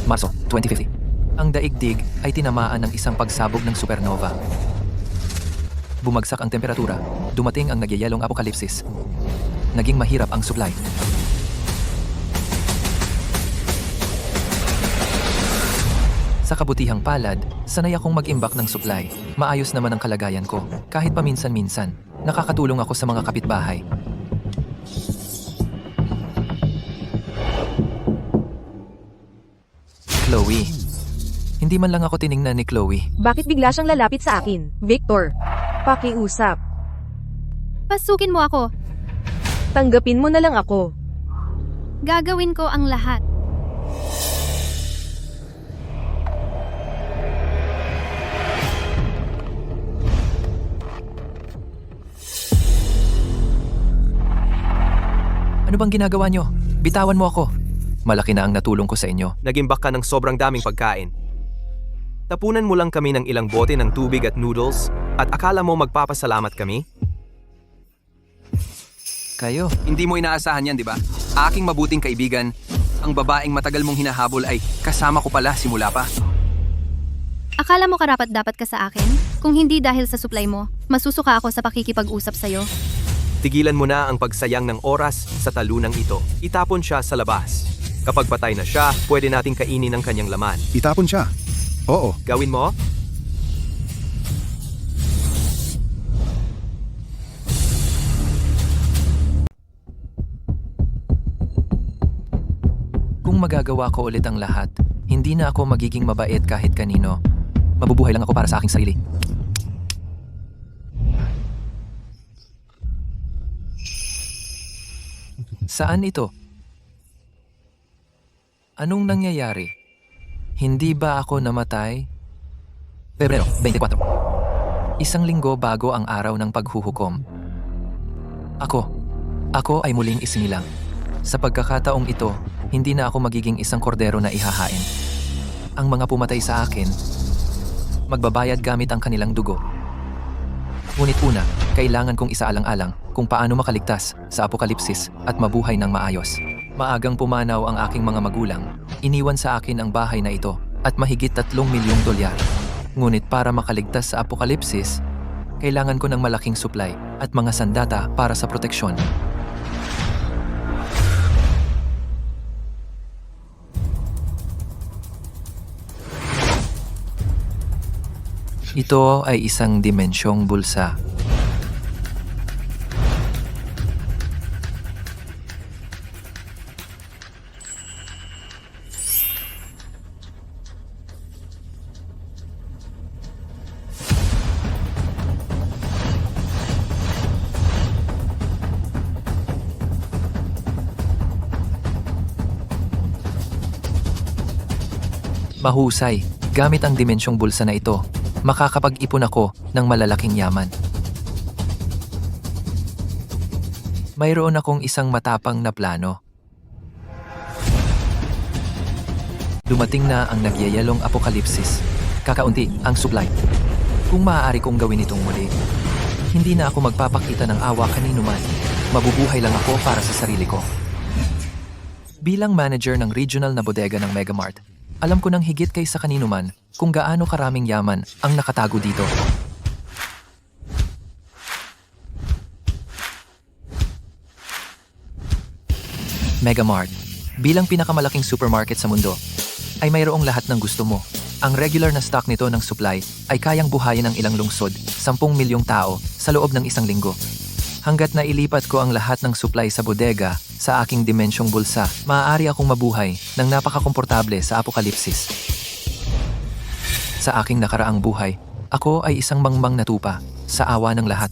Marso 2050. Ang daigdig ay tinamaan ng isang pagsabog ng supernova. Bumagsak ang temperatura, dumating ang nagyayelong apokalipsis. Naging mahirap ang supply. Sa kabutihang palad, sanay akong mag-imbak ng supply. Maayos naman ang kalagayan ko, kahit paminsan-minsan. Nakakatulong ako sa mga kapitbahay. Chloe. Hindi man lang ako tiningnan ni Chloe. Bakit bigla siyang lalapit sa akin? Victor, pakiusap. Pasukin mo ako. Tanggapin mo na lang ako. Gagawin ko ang lahat. Ano bang ginagawa nyo? Bitawan mo ako. Malaki na ang natulong ko sa inyo. Nagimbak ka ng sobrang daming pagkain. Tapunan mo lang kami ng ilang bote ng tubig at noodles at akala mo magpapasalamat kami? Kayo. Hindi mo inaasahan yan, di ba? Aking mabuting kaibigan, ang babaeng matagal mong hinahabol ay kasama ko pala simula pa. Akala mo karapat-dapat ka sa akin? Kung hindi dahil sa supply mo, masusuka ako sa pakikipag-usap sa'yo. Tigilan mo na ang pagsayang ng oras sa talunang ito. Itapon siya sa labas. Kapag patay na siya, pwede nating kainin ang kanyang laman. Itapon siya. Oo. Gawin mo? Kung magagawa ko ulit ang lahat, hindi na ako magiging mabait kahit kanino. Mabubuhay lang ako para sa aking sarili. Saan ito? Anong nangyayari? Hindi ba ako namatay? Pebrero 24. Isang linggo bago ang araw ng paghuhukom. Ako ay muling isinilang. Sa pagkakataong ito, hindi na ako magiging isang kordero na ihahain. Ang mga pumatay sa akin, magbabayad gamit ang kanilang dugo. Ngunit una, kailangan kong isaalang-alang kung paano makaligtas sa apokalipsis at mabuhay ng maayos. Maagang pumanaw ang aking mga magulang. Iniwan sa akin ang bahay na ito at mahigit 3 milyong dolyar. Ngunit para makaligtas sa apokalipsis, kailangan ko ng malaking supply at mga sandata para sa proteksyon. Ito ay isang dimensyong bulsa. Mahusay, gamit ang dimensyong bulsa na ito, makakapag-ipon ako ng malalaking yaman. Mayroon akong isang matapang na plano. Dumating na ang nagyayalong apokalipsis. Kakaunti ang supply. Kung maaari kong gawin itong muli, hindi na ako magpapakita ng awa kanino man. Mabubuhay lang ako para sa sarili ko. Bilang manager ng regional na bodega ng Megamart, alam ko nang higit kaysa kanino man kung gaano karaming yaman ang nakatago dito. Megamart, bilang pinakamalaking supermarket sa mundo, ay mayroong lahat ng gusto mo. Ang regular na stock nito ng supply ay kayang buhayin ng ilang lungsod, 10 milyong tao sa loob ng isang linggo. Hanggat nailipat ko ang lahat ng supply sa bodega sa aking dimensyong bulsa, maaari akong mabuhay ng napakakomportable sa apokalipsis. Sa aking nakaraang buhay, ako ay isang mangmang na tupa sa awa ng lahat.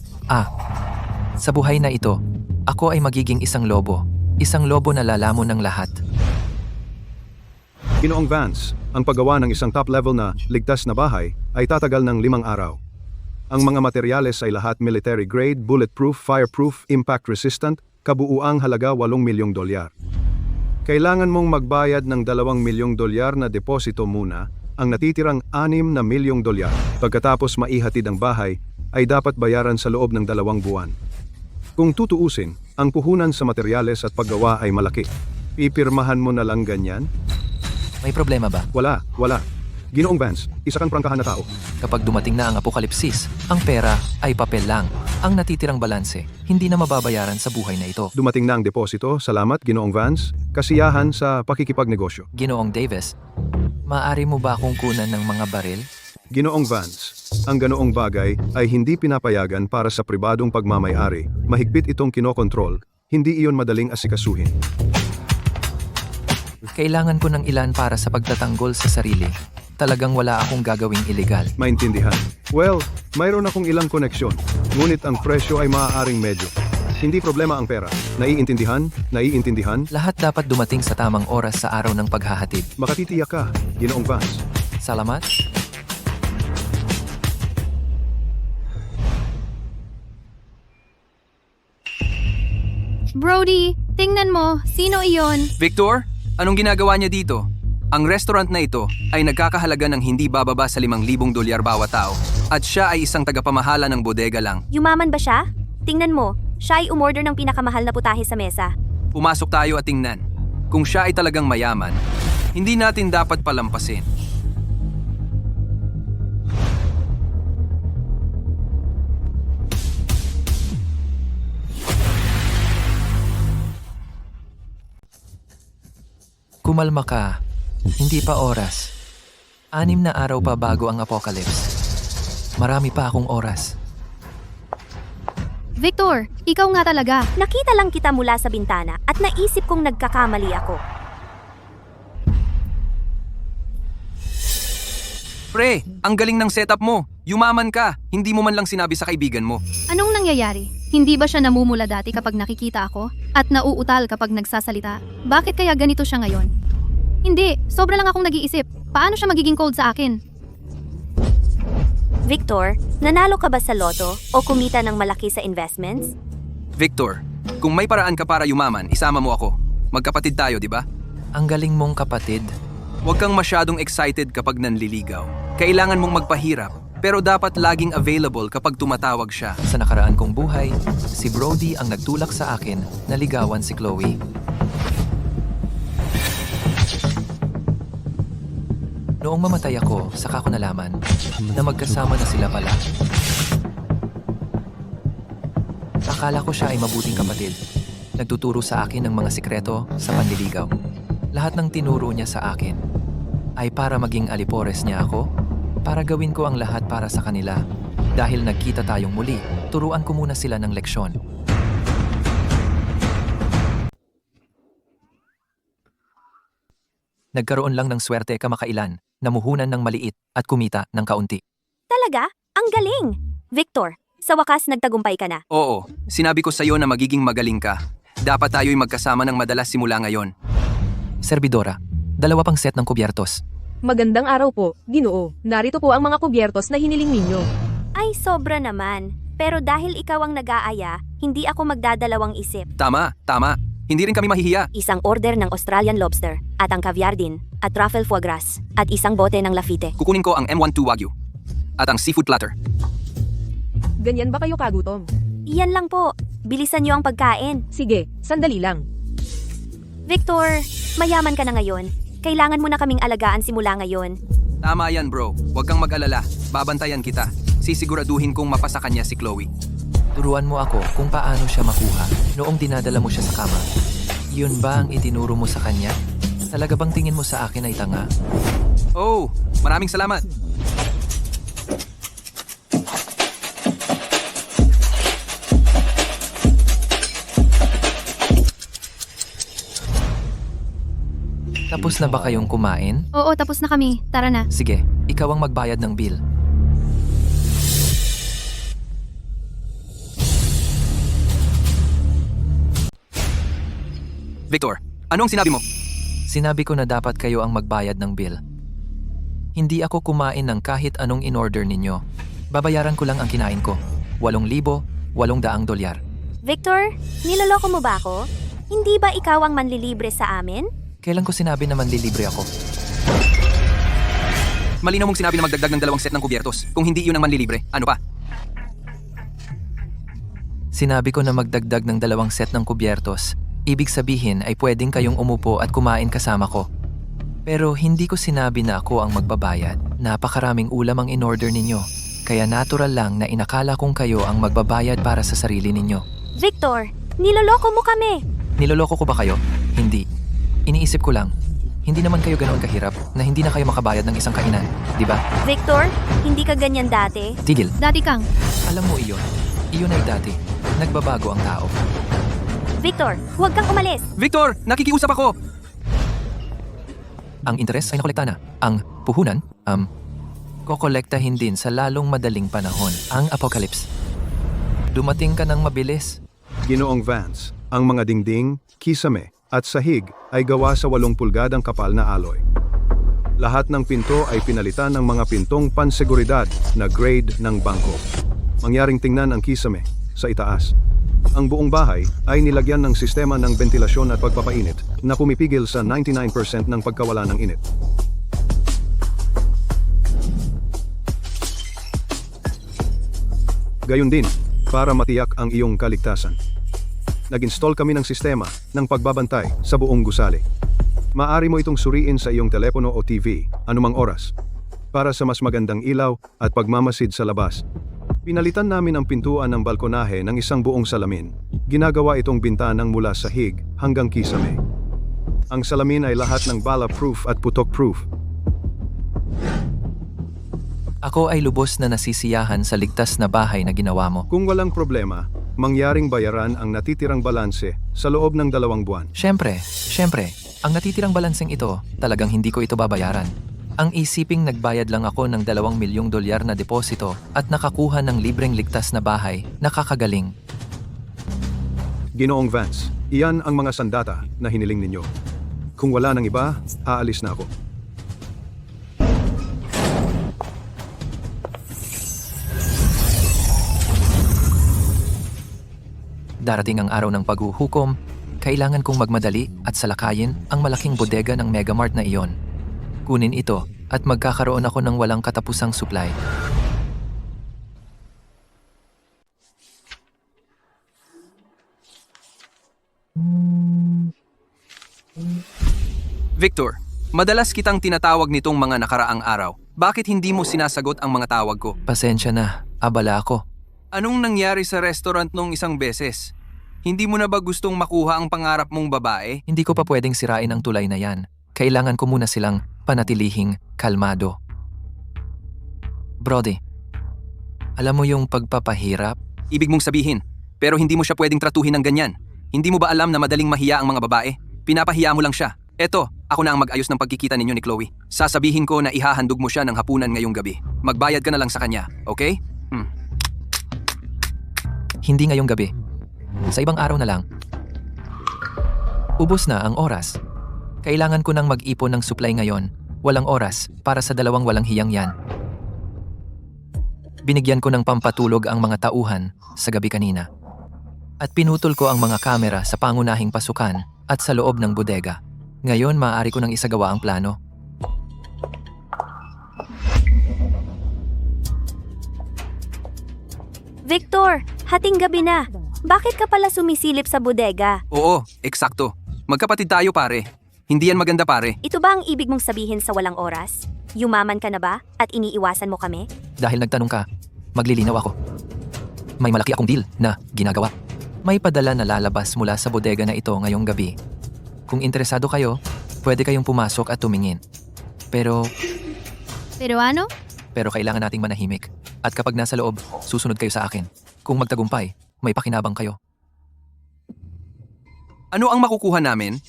Sa buhay na ito, ako ay magiging isang lobo na lalamon ng lahat. Ginoong Vance, ang paggawa ng isang top-level na ligtas na bahay ay tatagal ng 5 araw. Ang mga materyales ay lahat military-grade, bulletproof, fireproof, impact-resistant, kabuuang halaga 8 milyong dolyar. Kailangan mong magbayad ng 2 milyong dolyar na deposito muna, ang natitirang 6 na milyong dolyar. Pagkatapos maihatid ang bahay, ay dapat bayaran sa loob ng 2 buwan. Kung tutuusin, ang puhunan sa materyales at paggawa ay malaki. Pipirmahan mo na lang ganyan? May problema ba? Wala. Ginoong Vance, isa kang prangkahan na tao. Kapag dumating na ang apokalipsis, ang pera ay papel lang. Ang natitirang balanse, hindi na mababayaran sa buhay na ito. Dumating na ang deposito, salamat Ginoong Vance. Kasiyahan sa pakikipagnegosyo. Ginoong Davis, maaari mo ba akong kunan ng mga baril? Ginoong Vance, ang ganoong bagay ay hindi pinapayagan para sa pribadong pagmamayari. Mahigpit itong kinokontrol, hindi iyon madaling asikasuhin. Kailangan ko ng ilan para sa pagtatanggol sa sarili. Talagang wala akong gagawing ilegal. Maintindihan. Well, mayroon akong ilang koneksyon, ngunit ang presyo ay maaaring medyo. Hindi problema ang pera. Naiintindihan? Lahat dapat dumating sa tamang oras sa araw ng paghahatid. Makatitiyak ka, Ginoong Vance. Salamat. Brody, tingnan mo, sino iyon? Victor, anong ginagawa niya dito? Ang restaurant na ito ay nagkakahalaga ng hindi bababa sa $5,000 bawat tao. At siya ay isang tagapamahala ng bodega lang. Yumaman ba siya? Tingnan mo, siya ay umorder ng pinakamahal na putahe sa mesa. Pumasok tayo at tingnan. Kung siya ay talagang mayaman, hindi natin dapat palampasin. Kumalma ka. Hindi pa oras. 6 na araw pa bago ang apocalypse. Marami pa akong oras. Victor, ikaw nga talaga. Nakita lang kita mula sa bintana at naisip kong nagkakamali ako. Pre, ang galing ng setup mo. Yumaman ka. Hindi mo man lang sinabi sa kaibigan mo. Anong nangyayari? Hindi ba siya namumula dati kapag nakikita ako? At nauutal kapag nagsasalita? Bakit kaya ganito siya ngayon? Hindi, sobra lang akong nag-iisip. Paano siya magiging cold sa akin? Victor, nanalo ka ba sa loto o kumita ng malaki sa investments? Victor, kung may paraan ka para yumaman, isama mo ako. Magkapatid tayo, di ba? Ang galing mong kapatid. Huwag kang masyadong excited kapag nanliligaw. Kailangan mong magpahirap, pero dapat laging available kapag tumatawag siya. Sa nakaraan kong buhay, si Brody ang nagtulak sa akin na ligawan si Chloe. Noong mamatay ako, saka ko nalaman na magkasama na sila pala. Akala ko siya ay mabuting kapatid. Nagtuturo sa akin ng mga sikreto sa panliligaw. Lahat ng tinuro niya sa akin ay para maging alipores niya ako, para gawin ko ang lahat para sa kanila. Dahil nagkita tayong muli, turuan ko muna sila ng leksyon. Nagkaroon lang ng swerte kamakailan, namuhunan ng maliit at kumita ng kaunti. Talaga? Ang galing! Victor, sa wakas nagtagumpay ka na. Oo, sinabi ko sa'yo na magiging magaling ka. Dapat tayo'y magkasama ng madalas simula ngayon. Servidora, 2 pang set ng kubyertos. Magandang araw po, Ginoo. Narito po ang mga kubyertos na hiniling ninyo. Ay, sobra naman. Pero dahil ikaw ang nag-aaya, hindi ako magdadalawang isip. Tama. Hindi rin kami mahihiya. Isang order ng Australian lobster, at ang caviar din, at truffle foie gras, at isang bote ng Lafite. Kukunin ko ang M12 Wagyu. At ang seafood platter. Ganyan ba kayo kagutom? Iyan lang po. Bilisan niyo ang pagkain. Sige, sandali lang. Victor, mayaman ka na ngayon. Kailangan mo na kaming alagaan simula ngayon. Tama yan bro. Huwag kang mag-alala. Babantayan kita. Sisiguraduhin kong mapasa kanya si Chloe. Turuan mo ako kung paano siya makuha noong dinadala mo siya sa kama. Yun ba ang itinuro mo sa kanya? Talaga bang tingin mo sa akin ay tanga? Oh, maraming salamat. Tapos na ba kayong kumain? Oo, tapos na kami. Tara na. Sige, ikaw ang magbayad ng bill. Victor, ano ang sinabi mo? Sinabi ko na dapat kayo ang magbayad ng bill. Hindi ako kumain ng kahit anong in-order ninyo. Babayaran ko lang ang kinain ko. $8,800. Victor, niloloko mo ba ako? Hindi ba ikaw ang manlilibre sa amin? Kailan ko sinabi na manlilibre ako? Malinaw mong sinabi na magdagdag ng 2 set ng kubyertos. Kung hindi yun ang manlilibre, ano pa? Sinabi ko na magdagdag ng 2 set ng kubyertos. Ibig sabihin ay pwedeng kayong umupo at kumain kasama ko. Pero hindi ko sinabi na ako ang magbabayad. Napakaraming ulam ang in-order ninyo. Kaya natural lang na inakala kong kayo ang magbabayad para sa sarili ninyo. Victor, niloloko mo kami. Niloloko ko ba kayo? Hindi. Iniisip ko lang, hindi naman kayo ganoon kahirap na hindi na kayo makabayad ng isang kainan, di ba? Victor, hindi ka ganyan dati. Tigil. Dati kang, Alam mo iyon. Iyon ay dati. Nagbabago ang tao. Victor, huwag kang umalis. Victor, nakikiusap ako! Ang interes ay nakolekta na. Ang puhunan, kokolektahin din sa lalong madaling panahon. Ang apocalypse. Dumating ka ng mabilis. Ginoong Vance, ang mga dingding, kisame, at sahig ay gawa sa 8 pulgadang kapal na alloy. Lahat ng pinto ay pinalitan ng mga pintong panseguridad na grade ng bangko. Mangyaring tingnan ang kisame sa itaas. Ang buong bahay ay nilagyan ng sistema ng ventilasyon at pagpapainit na pumipigil sa 99% ng pagkawala ng init. Gayon din, para matiyak ang iyong kaligtasan. Nag-install kami ng sistema ng pagbabantay sa buong gusali. Maaari mo itong suriin sa iyong telepono o TV, anumang oras, para sa mas magandang ilaw at pagmamasid sa labas. Pinalitan namin ang pintuan ng balkonahe ng isang buong salamin. Ginagawa itong bintanang mula sahig hanggang kisame. Ang salamin ay lahat ng bala-proof at putok-proof. Ako ay lubos na nasisiyahan sa ligtas na bahay na ginawa mo. Kung walang problema, mangyaring bayaran ang natitirang balanse sa loob ng 2 buwan. Siyempre, ang natitirang balanseng ito, talagang hindi ko ito babayaran. Ang isiping nagbayad lang ako ng $2 milyong na deposito at nakakuha ng libreng ligtas na bahay, nakakagaling. Ginoong Vance, iyan ang mga sandata na hiniling ninyo. Kung wala nang iba, aalis na ako. Darating ang araw ng paghuhukom, kailangan kong magmadali at salakayin ang malaking bodega ng Megamart na iyon. Kunin ito at magkakaroon ako ng walang katapusang supply. Victor, madalas kitang tinatawag nitong mga nakaraang araw. Bakit hindi mo sinasagot ang mga tawag ko? Pasensya na, abala ako. Anong nangyari sa restaurant nung isang beses? Hindi mo na ba gustong makuha ang pangarap mong babae? Hindi ko pa pwedeng sirain ang tulay na yan. Kailangan ko muna silang panatilihing kalmado. Brody, alam mo yung pagpapahirap? Ibig mong sabihin, pero hindi mo siya pwedeng tratuhin ng ganyan. Hindi mo ba alam na madaling mahiya ang mga babae? Pinapahiya mo lang siya. Eto, ako na ang mag-ayos ng pagkikita ninyo ni Chloe. Sasabihin ko na ihahandog mo siya ng hapunan ngayong gabi. Magbayad ka na lang sa kanya, okay? Hindi ngayong gabi. Sa ibang araw na lang. Ubos na ang oras. Kailangan ko nang mag-ipon ng supply ngayon. Walang oras para sa dalawang walang hiyang yan. Binigyan ko ng pampatulog ang mga tauhan sa gabi kanina. At pinutol ko ang mga kamera sa pangunahing pasukan at sa loob ng bodega. Ngayon, maaari ko nang isagawa ang plano. Victor, hating gabi na. Bakit ka pala sumisilip sa bodega? Oo, eksakto. Magkapatid tayo pare. Hindi yan maganda pare. Ito ba ang ibig mong sabihin sa walang oras? Yumaman ka na ba at iniiwasan mo kami? Dahil nagtanong ka, maglilinaw ako. May malaki akong deal na ginagawa. May padala na lalabas mula sa bodega na ito ngayong gabi. Kung interesado kayo, pwede kayong pumasok at tumingin. Pero Pero kailangan nating manahimik. At kapag nasa loob, susunod kayo sa akin. Kung magtagumpay, may pakinabang kayo. Ano ang makukuha namin?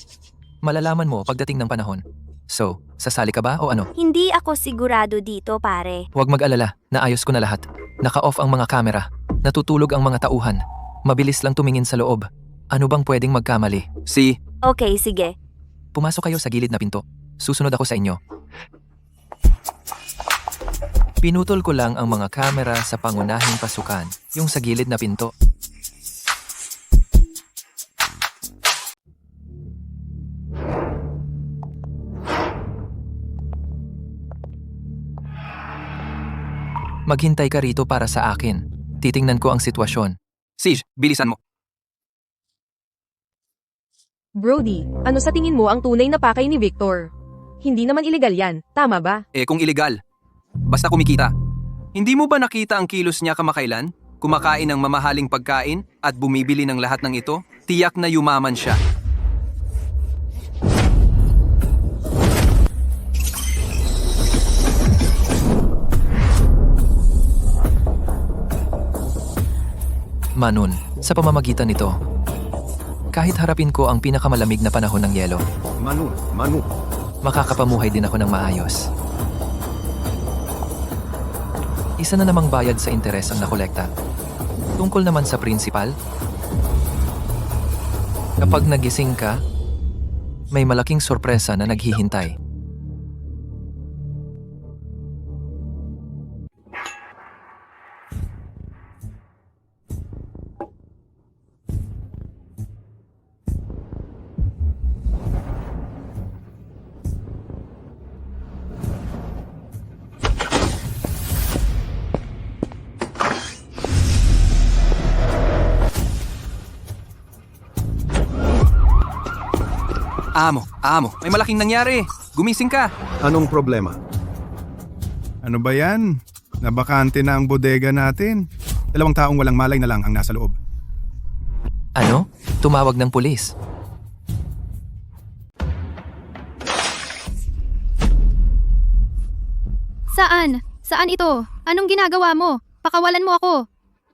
Malalaman mo pagdating ng panahon. So, sasali ka ba o ano? Hindi ako sigurado dito, pare. Huwag mag-alala, naayos ko na lahat. Naka-off ang mga kamera. Natutulog ang mga tauhan. Mabilis lang tumingin sa loob. Ano bang pwedeng magkamali? Okay, sige. Pumasok kayo sa gilid na pinto. Susunod ako sa inyo. Pinutol ko lang ang mga kamera sa pangunahing pasukan, yung sa gilid na pinto. Maghintay ka rito para sa akin. Titingnan ko ang sitwasyon. Sige, bilisan mo. Brody, ano sa tingin mo ang tunay na pakay ni Victor? Hindi naman ilegal yan, tama ba? Kung illegal. Basta kumikita. Hindi mo ba nakita ang kilos niya kamakailan? Kumakain ng mamahaling pagkain at bumibili ng lahat ng ito? Tiyak na yumaman siya. Manun, sa pamamagitan nito, kahit harapin ko ang pinakamalamig na panahon ng yelo, Manu. makakapamuhay din ako ng maayos. Isa na namang bayad sa interes ang nakolekta. Tungkol naman sa principal, kapag nagising ka, may malaking sorpresa na naghihintay. Amo, may malaking nangyari. Gumising ka. Anong problema? Ano ba yan? Nabakante na ang bodega natin. 2 taong walang malay na lang ang nasa loob. Ano? Tumawag ng pulis. Saan? Saan ito? Anong ginagawa mo? Pakawalan mo ako.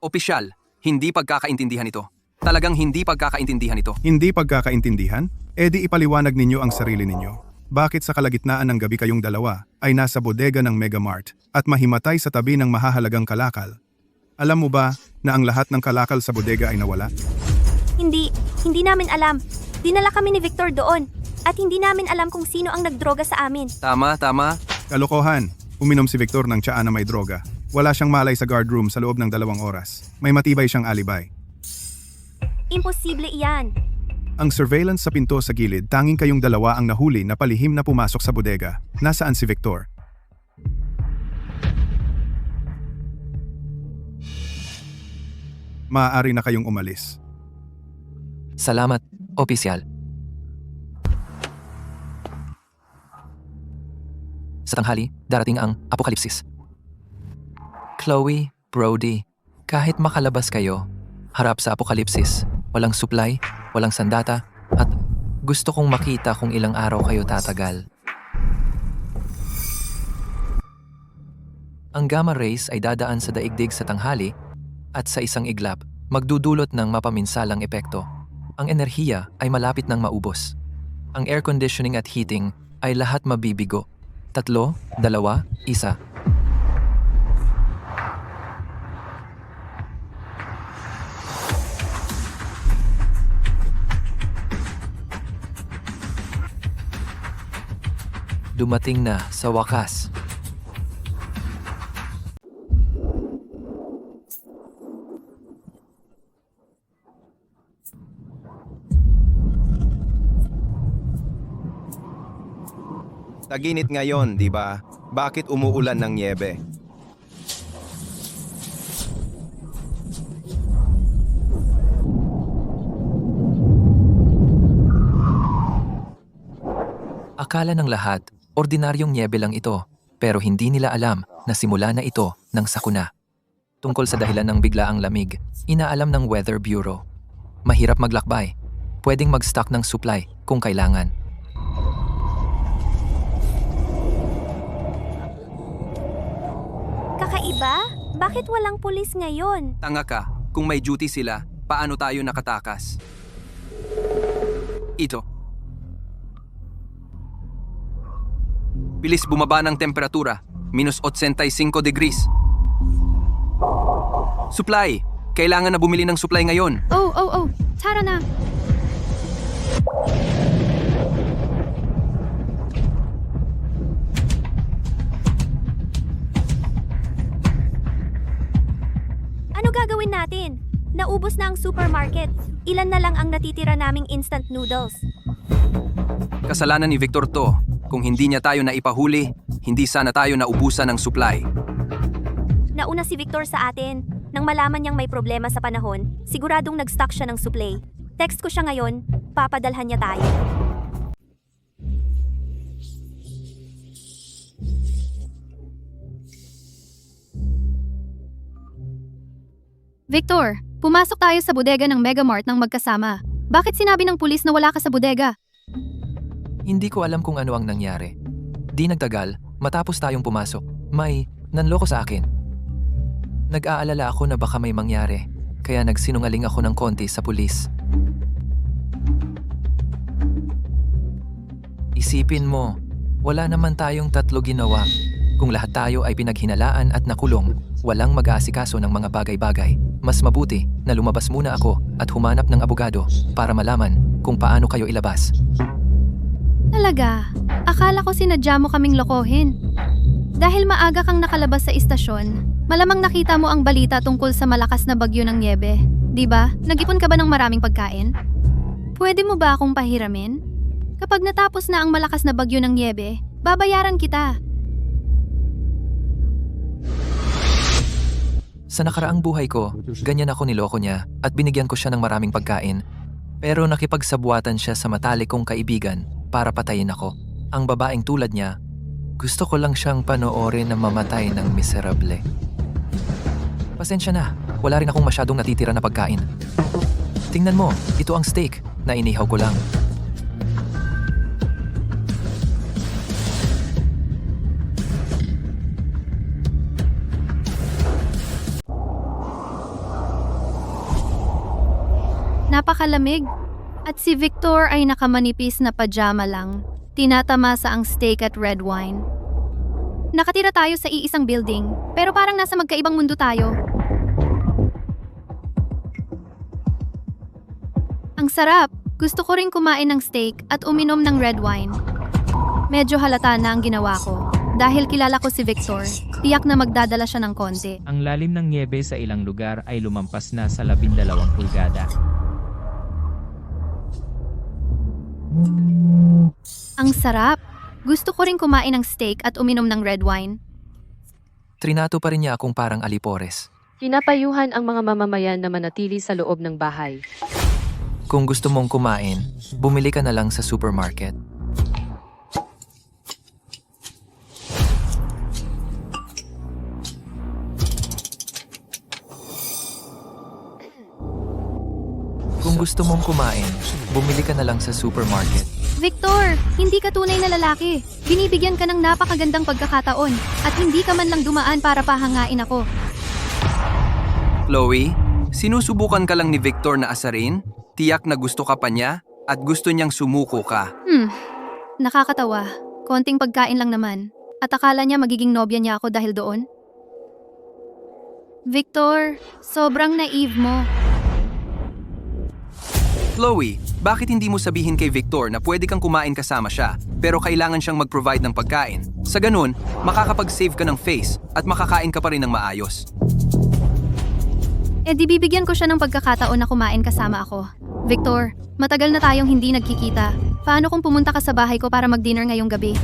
Opisyal, hindi pagkakaintindihan ito. Talagang hindi pagkakaintindihan ito. Hindi pagkakaintindihan? E di ipaliwanag ninyo ang sarili ninyo. Bakit sa kalagitnaan ng gabi kayong dalawa ay nasa bodega ng Megamart at mahimatay sa tabi ng mahahalagang kalakal? Alam mo ba na ang lahat ng kalakal sa bodega ay nawala? Hindi namin alam. Dinala kami ni Victor doon. At hindi namin alam kung sino ang nagdroga sa amin. Tama. Kalokohan. Uminom si Victor ng tsaa na may droga. Wala siyang malay sa guard room sa loob ng 2 oras. May matibay siyang alibay. Imposible iyan. Ang surveillance sa pinto sa gilid, tanging kayong dalawa ang nahuli na palihim na pumasok sa bodega. Nasaan si Victor? Maaari na kayong umalis. Salamat, opisyal. Sa tanghali, darating ang apokalipsis. Chloe, Brody, kahit makalabas kayo, harap sa apokalipsis, walang supply, walang sandata, at gusto kong makita kung ilang araw kayo tatagal. Ang gamma rays ay dadaan sa daigdig sa tanghali at sa isang iglap, magdudulot ng mapaminsalang epekto. Ang enerhiya ay malapit ng maubos. Ang air conditioning at heating ay lahat mabibigo. 3, 2, 1. Dumating na sa wakas. Taginit ngayon, di ba? Bakit umuulan ng niebe? Akala ng lahat, ordinaryong niebe lang ito, pero hindi nila alam na simula na ito ng sakuna. Tungkol sa dahilan ng biglaang lamig, inaalam ng Weather Bureau. Mahirap maglakbay. Pwedeng mag-stock ng supply kung kailangan. Kakaiba? Bakit walang pulis ngayon? Tanga ka. Kung may duty sila, paano tayo nakatakas? Ito. Bilis bumaba ng temperatura. -85 degrees. Supply! Kailangan na bumili ng supply ngayon. Oh. Tara na. Ano gagawin natin? Naubos na ang supermarket. Ilan na lang ang natitira naming instant noodles. Kasalanan ni Victor to. Kung hindi niya tayo naipahuli, hindi sana tayo naubusan ng supply. Nauna si Victor sa atin. Nang malaman niyang may problema sa panahon, siguradong nag-stock siya ng supply. Text ko siya ngayon, papadalhan niya tayo. Victor, pumasok tayo sa bodega ng Megamart ng magkasama. Bakit sinabi ng pulis na wala ka sa bodega? Hindi ko alam kung ano ang nangyari. Di nagtagal, matapos tayong pumasok, may nanloko sa akin. Nag-aalala ako na baka may mangyari, kaya nagsinungaling ako ng konti sa pulis. Isipin mo, wala naman tayong tatlo ginawa. Kung lahat tayo ay pinaghinalaan at nakulong, walang mag-aasikaso ng mga bagay-bagay. Mas mabuti na lumabas muna ako at humanap ng abogado para malaman kung paano kayo ilabas. Talaga, akala ko sinadya mo kaming lokohin. Dahil maaga kang nakalabas sa istasyon, malamang nakita mo ang balita tungkol sa malakas na bagyo ng niebe. Di ba? Nag-ipon ka ba ng maraming pagkain? Pwede mo ba akong pahiramin? Kapag natapos na ang malakas na bagyo ng niebe, babayaran kita. Sa nakaraang buhay ko, ganyan ako niloko niya at binigyan ko siya ng maraming pagkain. Pero nakipagsabwatan siya sa matalik kong kaibigan para patayin ako. Ang babaeng tulad niya, gusto ko lang siyang panoorin na mamatay ng miserable. Pasensya na, wala rin akong masyadong natitira na pagkain. Tingnan mo, ito ang steak na inihaw ko lang. Napakalamig. At si Victor ay nakamanipis na pajama lang. Tinatamasa ang steak at red wine. Nakatira tayo sa iisang building, pero parang nasa magkaibang mundo tayo. Ang sarap! Gusto ko rin kumain ng steak at uminom ng red wine. Medyo halata na ang ginawa ko. Dahil kilala ko si Victor, tiyak na magdadala siya ng konti. Ang lalim ng niebe sa ilang lugar ay lumampas na sa 12 pulgada. Ang sarap! Gusto ko rin kumain ng steak at uminom ng red wine. Trinato pa rin niya akong parang alipores. Pinapayuhan ang mga mamamayan na manatili sa loob ng bahay. Kung gusto mong kumain, bumili ka na lang sa supermarket. Kung gusto mong kumain, bumili ka na lang sa supermarket. Victor, hindi ka tunay na lalaki. Binibigyan ka ng napakagandang pagkakataon at hindi ka man lang dumaan para pahangain ako. Chloe, sinusubukan ka lang ni Victor na asarin? Tiyak na gusto ka pa niya at gusto niyang sumuko ka. Nakakatawa. Konting pagkain lang naman. At akala niya magiging nobya niya ako dahil doon? Victor, sobrang naive mo. Chloe, bakit hindi mo sabihin kay Victor na pwede kang kumain kasama siya pero kailangan siyang mag-provide ng pagkain? Sa ganun, makakapag-save ka ng face at makakain ka pa rin ng maayos. Eh di bibigyan ko siya ng pagkakataon na kumain kasama ako. Victor, matagal na tayong hindi nagkikita. Paano kung pumunta ka sa bahay ko para mag-dinner ngayong gabi?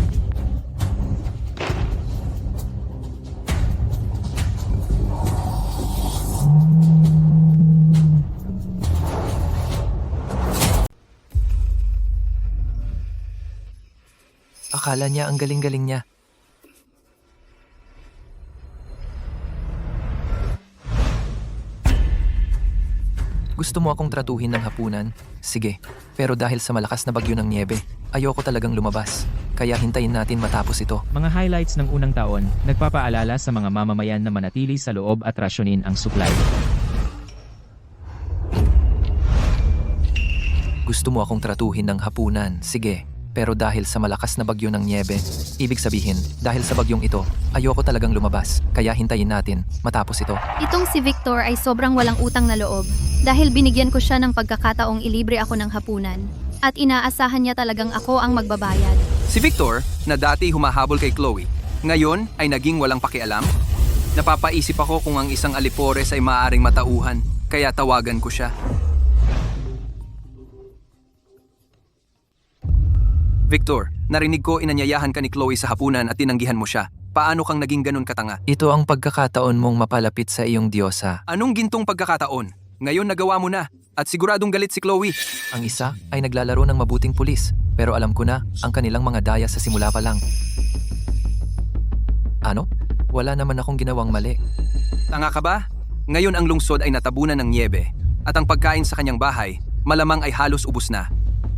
Akala niya ang galing-galing niya. Gusto mo akong tratuhin ng hapunan? Sige, pero dahil sa malakas na bagyo ng niebe, ayoko talagang lumabas. Kaya hintayin natin matapos ito. Mga highlights ng unang taon, nagpapaalala sa mga mamamayan na manatili sa loob at rasyonin ang supply. Gusto mo akong tratuhin ng hapunan? Sige. Pero dahil sa malakas na bagyo ng niebe, ibig sabihin, dahil sa bagyong ito, ayoko talagang lumabas. Kaya hintayin natin matapos ito. Itong si Victor ay sobrang walang utang na loob dahil binigyan ko siya ng pagkakataong ilibre ako ng hapunan at inaasahan niya talagang ako ang magbabayad. Si Victor, na dati humahabol kay Chloe, ngayon ay naging walang pakialam? Napapaisip ako kung ang isang alipores ay maaaring matauhan, kaya tawagan ko siya. Victor, narinig ko inanyayahan ka ni Chloe sa hapunan at tinanggihan mo siya. Paano kang naging ganun katanga? Ito ang pagkakataon mong mapalapit sa iyong diyosa. Anong gintong pagkakataon? Ngayon nagawa mo na at siguradong galit si Chloe. Ang isa ay naglalaro ng mabuting pulis, pero alam ko na ang kanilang mga daya sa simula pa lang. Ano? Wala naman akong ginawang mali. Tanga ka ba? Ngayon ang lungsod ay natabunan ng niebe at ang pagkain sa kanyang bahay malamang ay halos ubos na.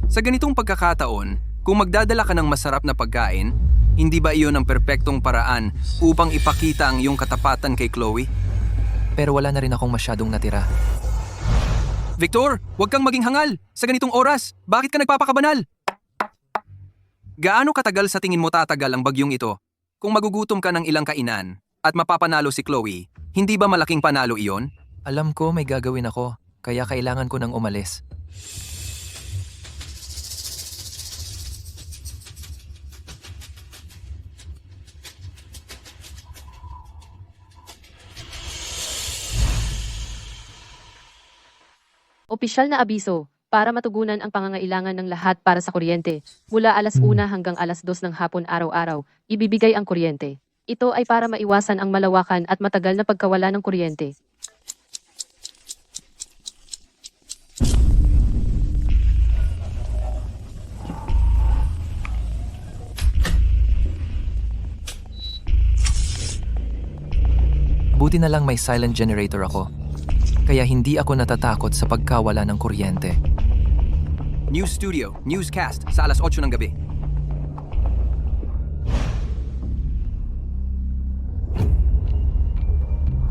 Sa ganitong pagkakataon, kung magdadala ka ng masarap na pagkain, hindi ba iyon ang perpektong paraan upang ipakita ang iyong katapatan kay Chloe? Pero wala na rin akong masyadong natira. Victor, huwag kang maging hangal! Sa ganitong oras, bakit ka nagpapakabanal? Gaano katagal sa tingin mo tatagal ang bagyong ito? Kung magugutom ka ng ilang kainan at mapapanalo si Chloe, hindi ba malaking panalo iyon? Alam ko may gagawin ako, kaya kailangan ko nang umalis. Opisyal na abiso, para matugunan ang pangangailangan ng lahat para sa kuryente. Mula alas 1 hanggang alas 2 ng hapon araw-araw, ibibigay ang kuryente. Ito ay para maiwasan ang malawakan at matagal na pagkawala ng kuryente. Buti na lang may silent generator ako. Kaya hindi ako natatakot sa pagkawala ng kuryente. News Studio, Newscast sa alas 8 ng gabi.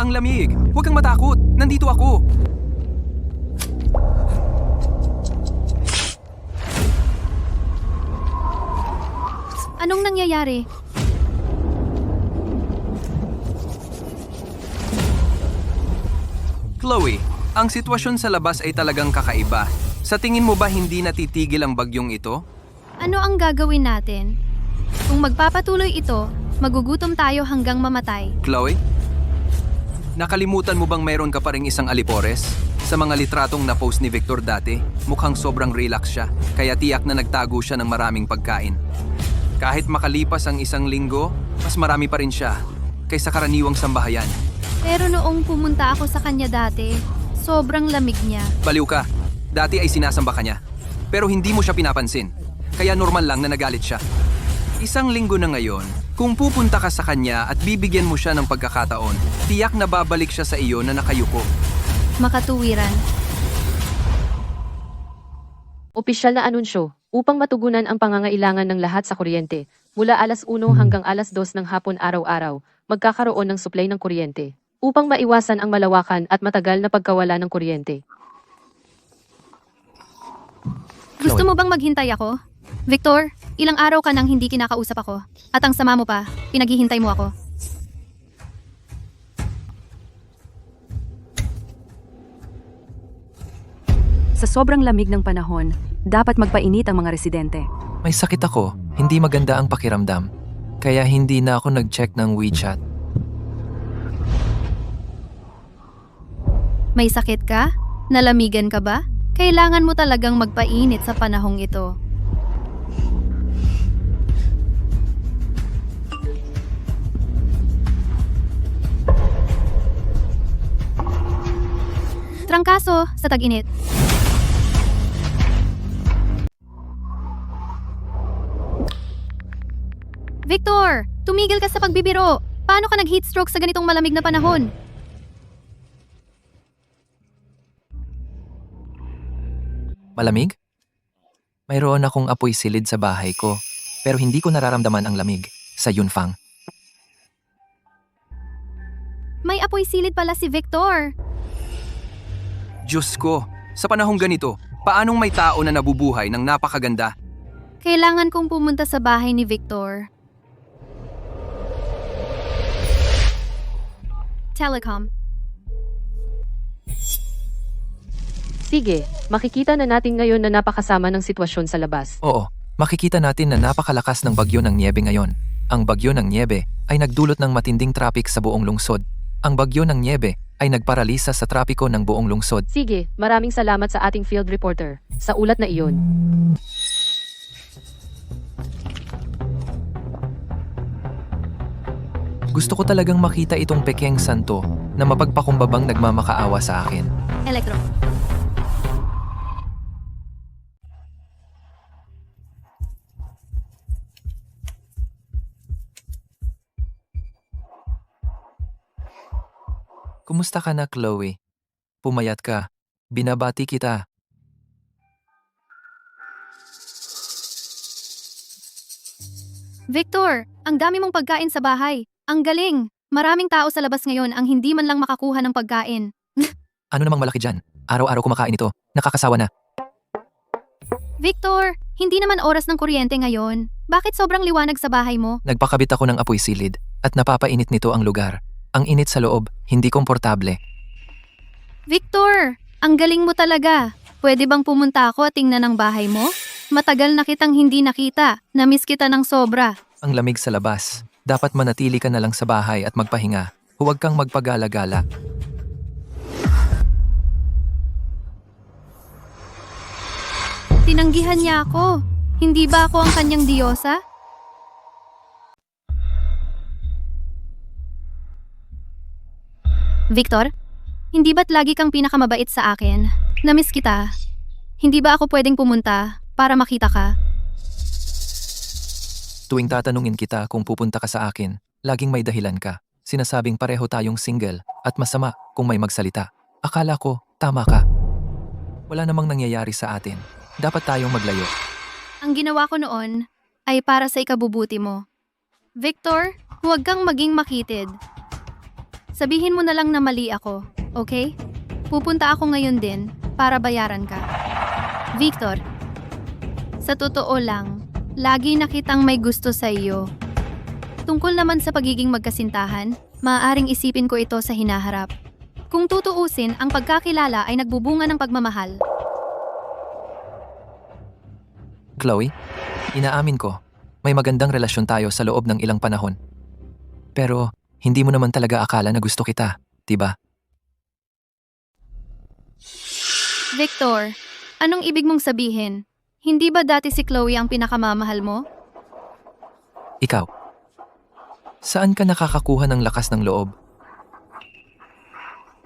Ang lamig! Huwag kang matakot! Nandito ako! Anong nangyayari? Chloe, ang sitwasyon sa labas ay talagang kakaiba. Sa tingin mo ba hindi natitigil ang bagyong ito? Ano ang gagawin natin? Kung magpapatuloy ito, magugutom tayo hanggang mamatay. Chloe? Nakalimutan mo bang mayroon ka pa ring isang alipores? Sa mga litratong na-post ni Victor dati, mukhang sobrang relax siya, kaya tiyak na nagtago siya ng maraming pagkain. Kahit makalipas ang isang linggo, mas marami pa rin siya kaysa karaniwang sambahayan. Pero noong pumunta ako sa kanya dati, sobrang lamig niya. Baliw ka. Dati ay sinasamba ka niya. Pero hindi mo siya pinapansin. Kaya normal lang na nagalit siya. Isang linggo na ngayon, kung pupunta ka sa kanya at bibigyan mo siya ng pagkakataon, tiyak na babalik siya sa iyo na nakayuko. Makatuwiran. Opisyal na anunsyo, upang matugunan ang pangangailangan ng lahat sa kuryente, mula alas 1 hanggang alas 2 ng hapon araw-araw, magkakaroon ng supply ng kuryente, upang maiwasan ang malawakan at matagal na pagkawala ng kuryente. Gusto mo bang maghintay ako? Victor, ilang araw ka nang hindi kinakausap ako. At ang sama mo pa, pinaghihintay mo ako. Sa sobrang lamig ng panahon, dapat magpainit ang mga residente. May sakit ako, hindi maganda ang pakiramdam. Kaya hindi na ako nag-check ng WeChat. May sakit ka? Nalamigan ka ba? Kailangan mo talagang magpainit sa panahong ito. Trangkaso sa tag-init. Victor, tumigil ka sa pagbibiro. Paano ka nag-heat stroke sa ganitong malamig na panahon? Malamig? Mayroon akong apoy silid sa bahay ko, pero hindi ko nararamdaman ang lamig sa Yunfang. May apoy silid pala si Victor. Diyos ko, sa panahong ganito, paanong may tao na nabubuhay ng napakaganda? Kailangan kong pumunta sa bahay ni Victor. Telecom. Sige, makikita na natin ngayon na napakasama ng sitwasyon sa labas. Oo, makikita natin na napakalakas ng bagyo ng niebe ngayon. Ang bagyo ng niebe ay nagdulot ng matinding traffic sa buong lungsod. Ang bagyo ng niebe ay nagparalisa sa trapiko ng buong lungsod. Sige, maraming salamat sa ating field reporter sa ulat na iyon. Gusto ko talagang makita itong pekeng santo na mapagpakumbabang nagmamakaawa sa akin. Electro. Kumusta ka na, Chloe? Pumayat ka. Binabati kita. Victor, ang dami mong pagkain sa bahay. Ang galing! Maraming tao sa labas ngayon ang hindi man lang makakuha ng pagkain. Ano namang malaki dyan? Araw-araw kumakain ito. Nakakasawa na. Victor, hindi naman oras ng kuryente ngayon. Bakit sobrang liwanag sa bahay mo? Nagpakabit ako ng apoy silid at napapainit nito ang lugar. Ang init sa loob, hindi komportable. Victor, ang galing mo talaga. Pwede bang pumunta ako at tingnan ang bahay mo? Matagal na kitang hindi nakita. Namiss kita ng sobra. Ang lamig sa labas. Dapat manatili ka na lang sa bahay at magpahinga. Huwag kang magpagala-gala. Tinanggihan niya ako. Hindi ba ako ang kanyang diyosa? Victor, hindi ba't lagi kang pinakamabait sa akin? Namiss kita. Hindi ba ako pwedeng pumunta para makita ka? Tuwing tatanungin kita kung pupunta ka sa akin, laging may dahilan ka. Sinasabing pareho tayong single at masama kung may magsalita. Akala ko, tama ka. Wala namang nangyayari sa atin. Dapat tayong maglayo. Ang ginawa ko noon ay para sa ikabubuti mo. Victor, huwag kang maging makitid. Sabihin mo na lang na mali ako, okay? Pupunta ako ngayon din para bayaran ka. Victor, sa totoo lang, lagi na kitang may gusto sa iyo. Tungkol naman sa pagiging magkasintahan, maaaring isipin ko ito sa hinaharap. Kung tutuusin, ang pagkakilala ay nagbubunga ng pagmamahal. Chloe, inaamin ko, may magandang relasyon tayo sa loob ng ilang panahon. Pero, hindi mo naman talaga akala na gusto kita, diba? Victor, anong ibig mong sabihin? Hindi ba dati si Chloe ang pinakamamahal mo? Ikaw, saan ka nakakakuha ng lakas ng loob?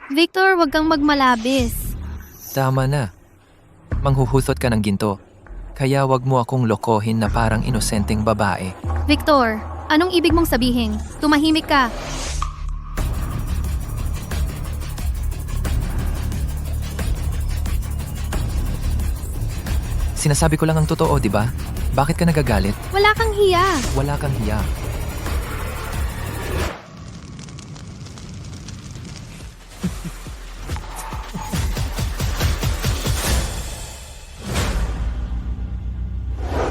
Victor, wag kang magmalabis. Tama na. Manghuhuthot ka ng ginto. Kaya wag mo akong lokohin na parang inosenteng babae. Victor, anong ibig mong sabihin? Tumahimik ka. Sinasabi ko lang ang totoo, di ba? Bakit ka nagagalit? Wala kang hiya. Wala kang hiya.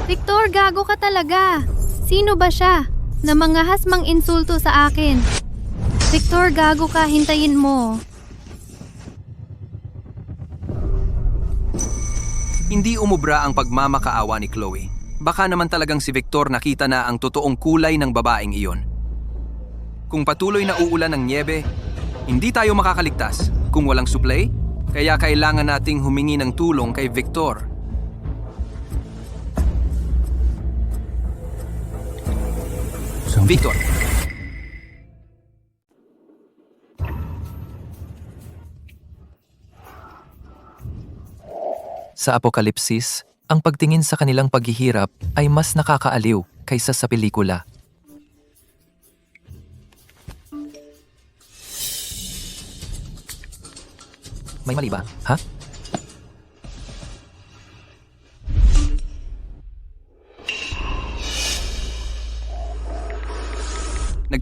Victor, gago ka talaga. Sino ba siya? Na mangahas mang insulto sa akin. Victor, gago ka. Hintayin mo. Hindi umubra ang pagmamakaawa ni Chloe. Baka naman talagang si Victor nakita na ang totoong kulay ng babaeng iyon. Kung patuloy na uulan ng niebe, hindi tayo makakaligtas kung walang supply, kaya kailangan nating humingi ng tulong kay Victor. Victor, Sa apokalipsis, ang pagtingin sa kanilang paghihirap ay mas nakakaaliw kaysa sa pelikula. May mali ba? Ha?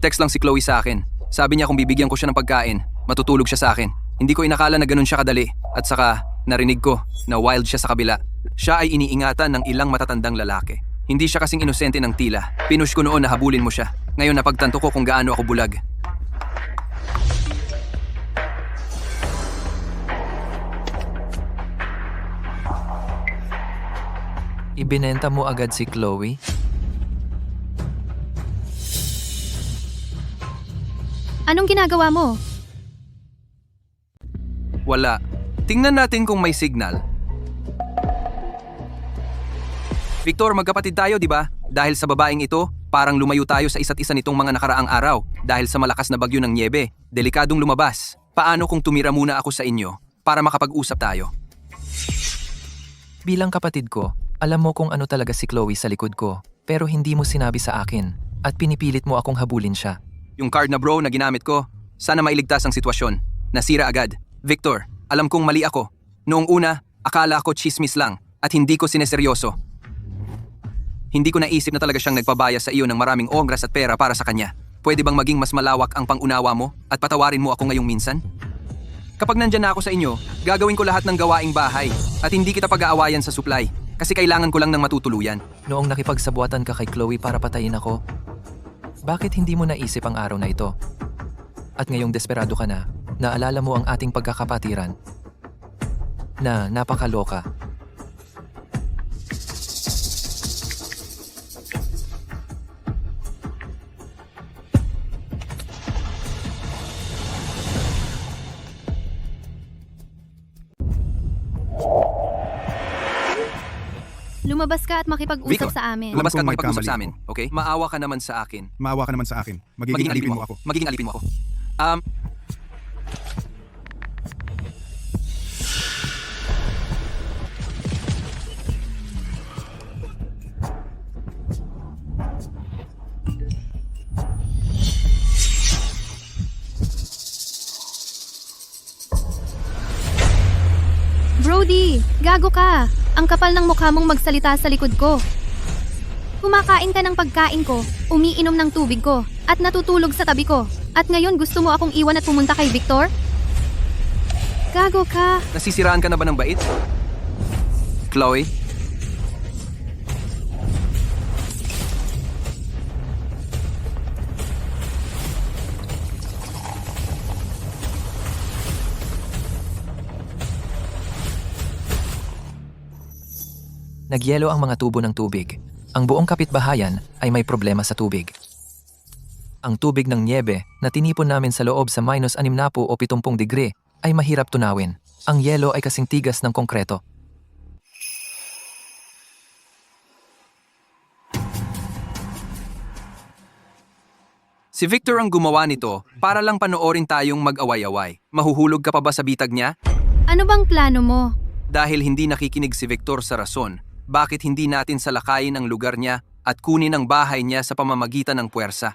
nag-text lang si Chloe sa akin. Sabi niya kung bibigyan ko siya ng pagkain, matutulog siya sa akin. Hindi ko inakala na ganun siya kadali. At saka, narinig ko na wild siya sa kabila. Siya ay iniingatan ng ilang matatandang lalaki. Hindi siya kasing inosente ng tila. Pinush ko noon na habulin mo siya. Ngayon napagtanto ko kung gaano ako bulag. Ibinenta mo agad si Chloe? Anong ginagawa mo? Wala. Tingnan natin kung may signal. Victor, magkapatid tayo, di ba? Dahil sa babaeng ito, parang lumayo tayo sa isa't isa nitong mga nakaraang araw dahil sa malakas na bagyo ng niebe. Delikadong lumabas. Paano kung tumira muna ako sa inyo para makapag-usap tayo? Bilang kapatid ko, alam mo kung ano talaga si Chloe sa likod ko, pero hindi mo sinabi sa akin at pinipilit mo akong habulin siya. Yung card na bro na ginamit ko, sana mailigtas ang sitwasyon. nasira agad. Victor, alam kong mali ako. Noong una, akala ko chismis lang at hindi ko sineseryoso. Hindi ko naisip na talaga siyang nagpabaya sa iyo ng maraming oras at pera para sa kanya. Pwede bang maging mas malawak ang pangunawa mo at patawarin mo ako ngayong minsan? Kapag nandyan na ako sa inyo, gagawin ko lahat ng gawaing bahay at hindi kita pag-aawayan sa supply kasi kailangan ko lang ng matutuluyan. Noong nakipagsabuatan ka kay Chloe para patayin ako, bakit hindi mo naisip ang araw na ito? At ngayong desperado ka na, naalala mo ang ating pagkakapatiran na napakaloka. Lumabas ka at makipag-usap Victor, sa amin. lumabas ka at Alam kong makipag-usap may sa kamali amin, okay? Maawa ka naman sa akin. Maawa ka naman sa akin. Magiging alipin mo ako. Magiging alipin mo ako. Brody, gago ka. Ang kapal ng mukha mong magsalita sa likod ko. Kumakain ka ng pagkain ko, umiinom ng tubig ko, at natutulog sa tabi ko. At ngayon gusto mo akong iwan at pumunta kay Victor? Gago ka. Nasisiraan ka na ba ng bait? Chloe? Nagyelo ang mga tubo ng tubig. Ang buong kapitbahayan ay may problema sa tubig. Ang tubig ng niebe na tinipon namin sa loob sa -60 o 70 degree ay mahirap tunawin. Ang yelo ay kasing tigas ng konkreto. Si Victor ang gumawa nito para lang panoorin tayong mag-away-away. Mahuhulog ka pa ba sa bitag niya? Ano bang plano mo? Dahil hindi nakikinig si Victor sa rason, bakit hindi natin salakayin ang lugar niya at kunin ang bahay niya sa pamamagitan ng puwersa?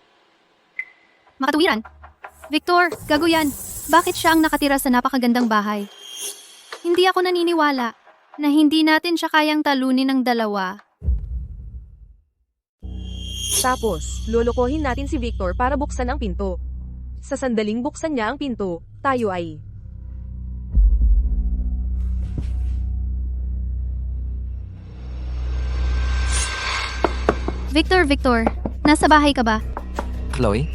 Makatuwiran. Victor, gago yan. Bakit siya ang nakatira sa napakagandang bahay? Hindi ako naniniwala na hindi natin siya kayang talunin ng dalawa. Tapos, lolokohin natin si Victor para buksan ang pinto. Sa sandaling buksan niya ang pinto, tayo ay... Victor, nasa bahay ka ba? Chloe,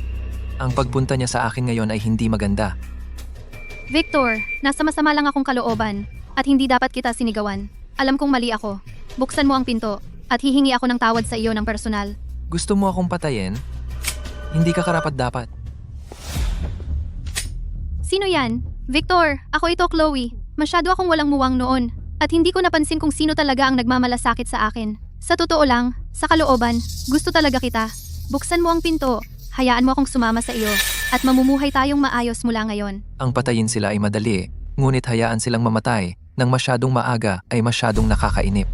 ang pagpunta niya sa akin ngayon ay hindi maganda. Victor, nasa masama lang akong kalooban at hindi dapat kita sinigawan. Alam kong mali ako. Buksan mo ang pinto at hihingi ako ng tawad sa iyo ng personal. Gusto mo akong patayin? Hindi ka karapat-dapat. Sino yan? Victor, ako ito Chloe. Masyado akong walang muwang noon at hindi ko napansin kung sino talaga ang nagmamalasakit sa akin. Sa totoo lang, sa kalooban, gusto talaga kita. Buksan mo ang pinto, hayaan mo akong sumama sa iyo at mamumuhay tayong maayos mula ngayon. Ang patayin sila ay madali, ngunit hayaan silang mamatay nang masyadong maaga ay masyadong nakakainip.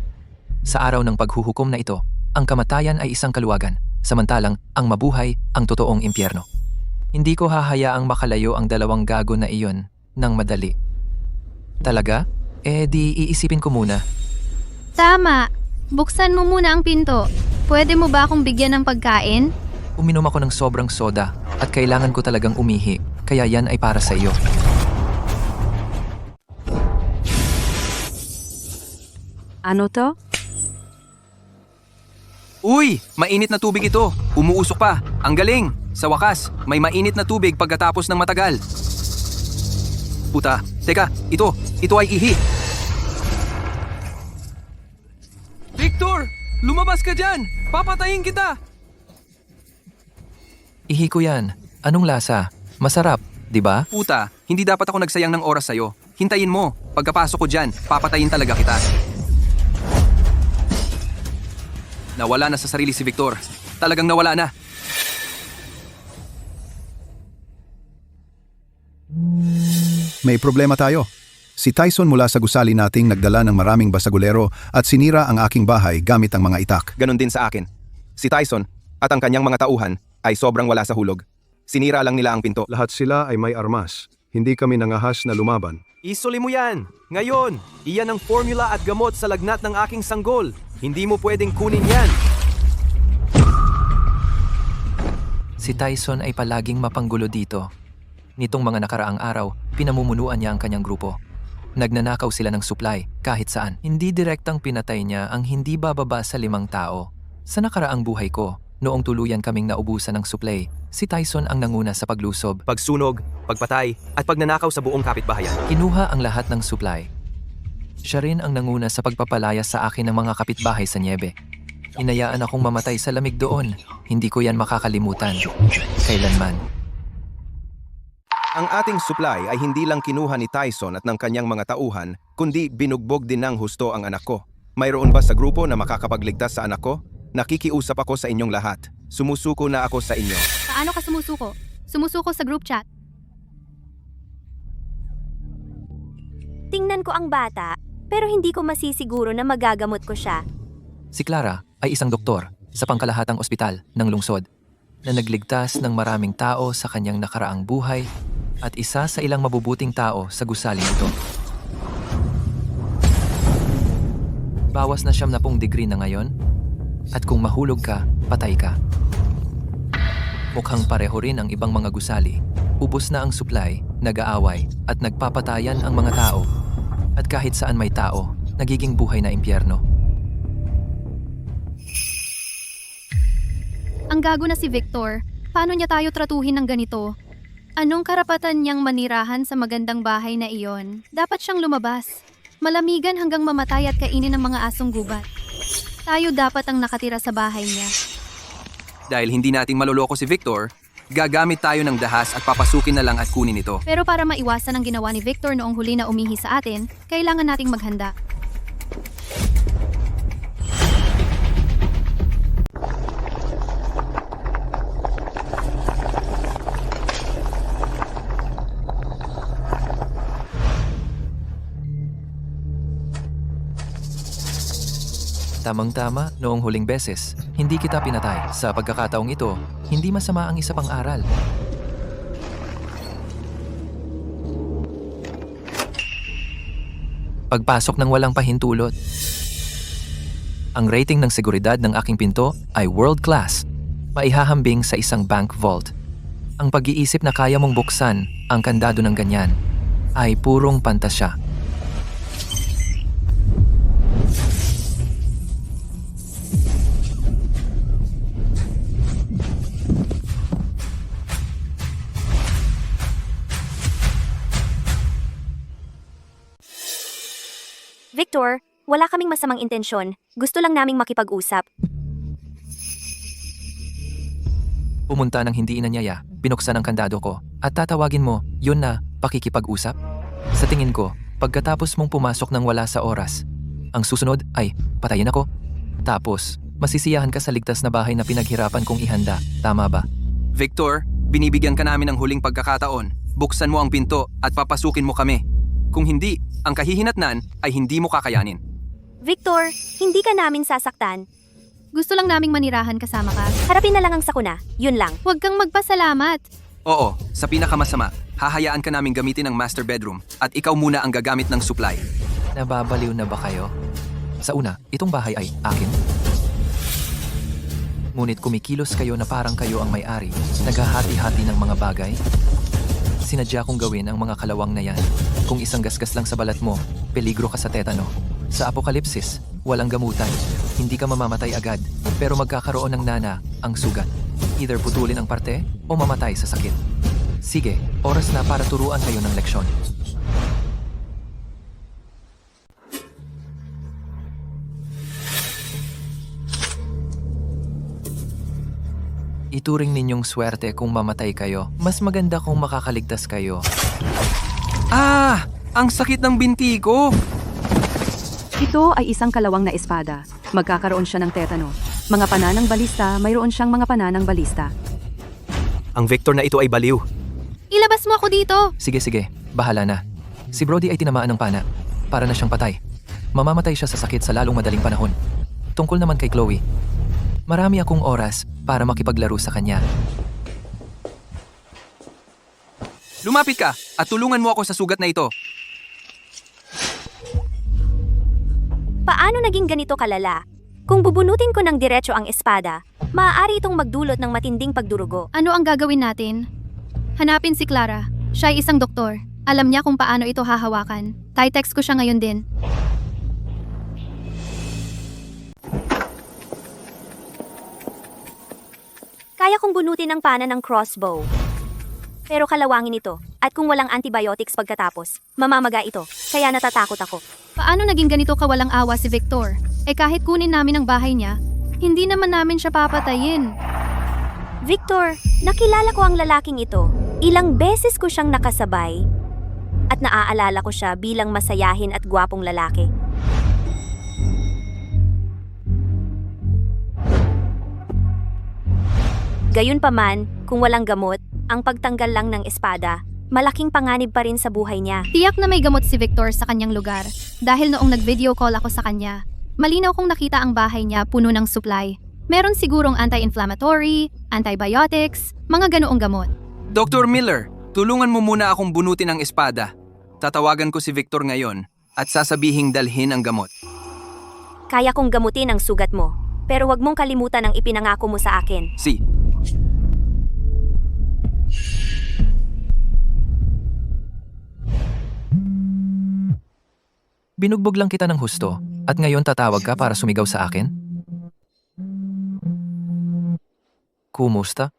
Sa araw ng paghuhukom na ito, ang kamatayan ay isang kaluwagan, samantalang ang mabuhay ang totoong impyerno. Hindi ko hahayaang makalayo ang dalawang gago na iyon ng madali. Talaga? Di iisipin ko muna. Tama! Buksan mo muna ang pinto. Pwede mo ba akong bigyan ng pagkain? Uminom ako ng sobrang soda at kailangan ko talagang umihi, kaya yan ay para sa iyo. Ano to? Uy! Mainit na tubig ito! Umuusok pa! Ang galing! Sa wakas, may mainit na tubig pagkatapos ng matagal. Puta! Teka! Ito ay ihi! Victor! Lumabas ka dyan! Papatayin kita! Ihi ko yan. Anong lasa? Masarap, di ba? Puta, hindi dapat ako nagsayang ng oras sa'yo. Hintayin mo. Pagkapasok ko dyan, papatayin talaga kita. Nawala na sa sarili si Victor. Talagang nawala na. May problema tayo. Si Tyson mula sa gusali nating nagdala ng maraming basagulero at sinira ang aking bahay gamit ang mga itak. Ganon din sa akin. Si Tyson at ang kanyang mga tauhan ay sobrang wala sa hulog. Sinira lang nila ang pinto. Lahat sila ay may armas. hindi kami nangahas na lumaban. Isuli mo yan! Ngayon! Iyan ang formula at gamot sa lagnat ng aking sanggol. Hindi mo pwedeng kunin yan. Si Tyson ay palaging mapanggulo dito. Nitong mga nakaraang araw, pinamumunuan niya ang kanyang grupo. Nagnanakaw sila ng supply kahit saan. Hindi direktang pinatay niya ang hindi bababa sa 5 tao. Sa nakaraang buhay ko, noong tuluyan kaming naubusan ng supply, si Tyson ang nanguna sa paglusob. Pagsunog, pagpatay, at pagnanakaw sa buong kapitbahayan. Kinuha ang lahat ng supply. Siya rin ang nanguna sa pagpapalaya sa akin ng mga kapitbahay sa niebe. Inayaan akong mamatay sa lamig doon. Hindi ko yan makakalimutan. Kailanman. Ang ating supply ay hindi lang kinuha ni Tyson at ng kanyang mga tauhan, kundi binugbog din ng husto ang anak ko. Mayroon ba sa grupo na makakapagligtas sa anak ko? Nakikiusap ako sa inyong lahat. Sumusuko na ako sa inyo. Paano ka sumusuko? Sumusuko sa group chat. Tingnan ko ang bata, pero hindi ko masisiguro na magagamot ko siya. Si Clara ay isang doktor sa pangkalahatang ospital ng lungsod na nagligtas ng maraming tao sa kanyang nakaraang buhay at isa sa ilang mabubuting tao sa gusaling ito. Bawas na 70 degree na ngayon at kung mahulog ka, patay ka. Mukhang pareho rin ang ibang mga gusali. Ubos na ang supply, nag-aaway at nagpapatayan ang mga tao. At kahit saan may tao, nagiging buhay na impyerno. Ang gago na si Victor. Paano niya tayo tratuhin ng ganito? Anong karapatan niyang manirahan sa magandang bahay na iyon? Dapat siyang lumabas. Malamigan hanggang mamatay at kainin ng mga asong gubat. Tayo dapat ang nakatira sa bahay niya. Dahil hindi nating maloloko si Victor, gagamit tayo ng dahas at papasukin na lang at kunin ito. Pero para maiwasan ang ginawa ni Victor noong huli na umihi sa atin, kailangan nating maghanda. Tamang-tama, noong huling beses, hindi kita pinatay. Sa pagkakataong ito, hindi masama ang isa pang aral. Pagpasok ng walang pahintulot. Ang rating ng seguridad ng aking pinto ay world class. Maihahambing sa isang bank vault. Ang pag-iisip na kaya mong buksan ang kandado ng ganyan ay purong pantasya. Victor, wala kaming masamang intensyon. Gusto lang naming makipag-usap. Pumunta ng hindi inanyaya, binuksan ang kandado ko, at tatawagin mo, yun na, pakikipag-usap? Sa tingin ko, pagkatapos mong pumasok ng wala sa oras, ang susunod ay, patayin ako. Tapos, masisiyahan ka sa ligtas na bahay na pinaghirapan kong ihanda, tama ba? Victor, binibigyan ka namin ng huling pagkakataon. Buksan mo ang pinto at papasukin mo kami. Kung hindi, ang kahihinatnan ay hindi mo kakayanin. Victor, hindi ka namin sasaktan. Gusto lang naming manirahan kasama ka. Harapin na lang ang sakuna. Yun lang. Huwag kang magpasalamat. Oo, sa pinakamasama, hahayaan ka namin gamitin ang master bedroom at ikaw muna ang gagamit ng supply. Nababaliw na ba kayo? Sa una, itong bahay ay akin. Ngunit kumikilos kayo na parang kayo ang may-ari, naghahati-hati ng mga bagay. Sinadya kong gawin ang mga kalawang na yan. Kung isang gasgas lang sa balat mo, peligro ka sa tetano. Sa apokalipsis, walang gamutan. Hindi ka mamamatay agad, pero magkakaroon ng nana ang sugat. Either putulin ang parte o mamatay sa sakit. Sige, oras na para turuan kayo ng leksyon. Ituring ninyong swerte kung mamatay kayo. Mas maganda kung makakaligtas kayo. Ah! Ang sakit ng binti ko! Ito ay isang kalawang na espada. Magkakaroon siya ng tetano. Mga pananang balista, mayroon siyang mga pananang balista. Ang Victor na ito ay baliw. Ilabas mo ako dito! Sige, bahala na. Si Brody ay tinamaan ng pana. Para na siyang patay. Mamamatay siya sa sakit sa lalong madaling panahon. Tungkol naman kay Chloe. Marami akong oras para makipaglaro sa kanya. Lumapit ka at tulungan mo ako sa sugat na ito. Paano naging ganito kalala? Kung bubunutin ko ng diretso ang espada, maaari itong magdulot ng matinding pagdurugo. Ano ang gagawin natin? Hanapin si Clara. Siya ay isang doktor. Alam niya kung paano ito hahawakan. Text ko siya ngayon din. Kaya kong bunutin ang pana ng crossbow. Pero kalawangin ito, at kung walang antibiotics pagkatapos, mamamaga ito, kaya natatakot ako. Paano naging ganito kawalang awa si Victor? Kahit kunin namin ang bahay niya, hindi naman namin siya papatayin. Victor, nakilala ko ang lalaking ito. Ilang beses ko siyang nakasabay. At naaalala ko siya bilang masayahin at gwapong lalaki. Gayunpaman, kung walang gamot, ang pagtanggal lang ng espada, malaking panganib pa rin sa buhay niya. Tiyak na may gamot si Victor sa kanyang lugar dahil noong nag-video call ako sa kanya, malinaw kong nakita ang bahay niya puno ng supply. Meron sigurong anti-inflammatory, antibiotics, mga ganoong gamot. Dr. Miller, tulungan mo muna akong bunutin ang espada. Tatawagan ko si Victor ngayon at sasabihing dalhin ang gamot. Kaya kong gamutin ang sugat mo, pero wag mong kalimutan ang ipinangako mo sa akin. Si. Binugbog lang kita ng husto at ngayon tatawag ka para sumigaw sa akin? Kumusta?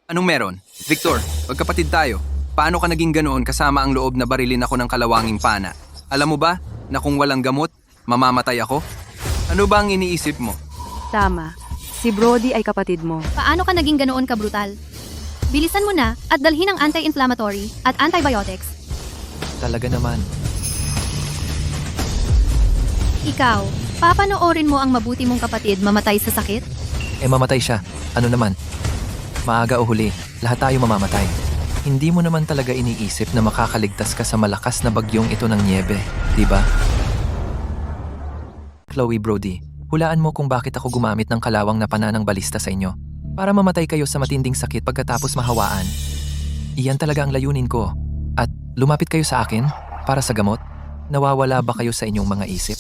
Anong meron? Victor, magkapatid tayo. Paano ka naging ganoon kasama ang loob na barilin ako ng kalawanging pana? Alam mo ba na kung walang gamot, mamamatay ako? Ano ba ang iniisip mo? Tama. Si Brody ay kapatid mo. Paano ka naging ganoon kabrutal? Bilisan mo na at dalhin ang anti-inflammatory at antibiotics. Talaga naman. Ikaw, papanoorin mo ang mabuti mong kapatid mamatay sa sakit? Mamatay siya. Ano naman? Maaga o huli, lahat tayo mamamatay. Hindi mo naman talaga iniisip na makakaligtas ka sa malakas na bagyong ito ng niebe, di ba? Chloe, Brody, hulaan mo kung bakit ako gumamit ng kalawang na pananang balista sa inyo. Para mamatay kayo sa matinding sakit pagkatapos mahawaan. Iyan talaga ang layunin ko. At lumapit kayo sa akin para sa gamot. Nawawala ba kayo sa inyong mga isip?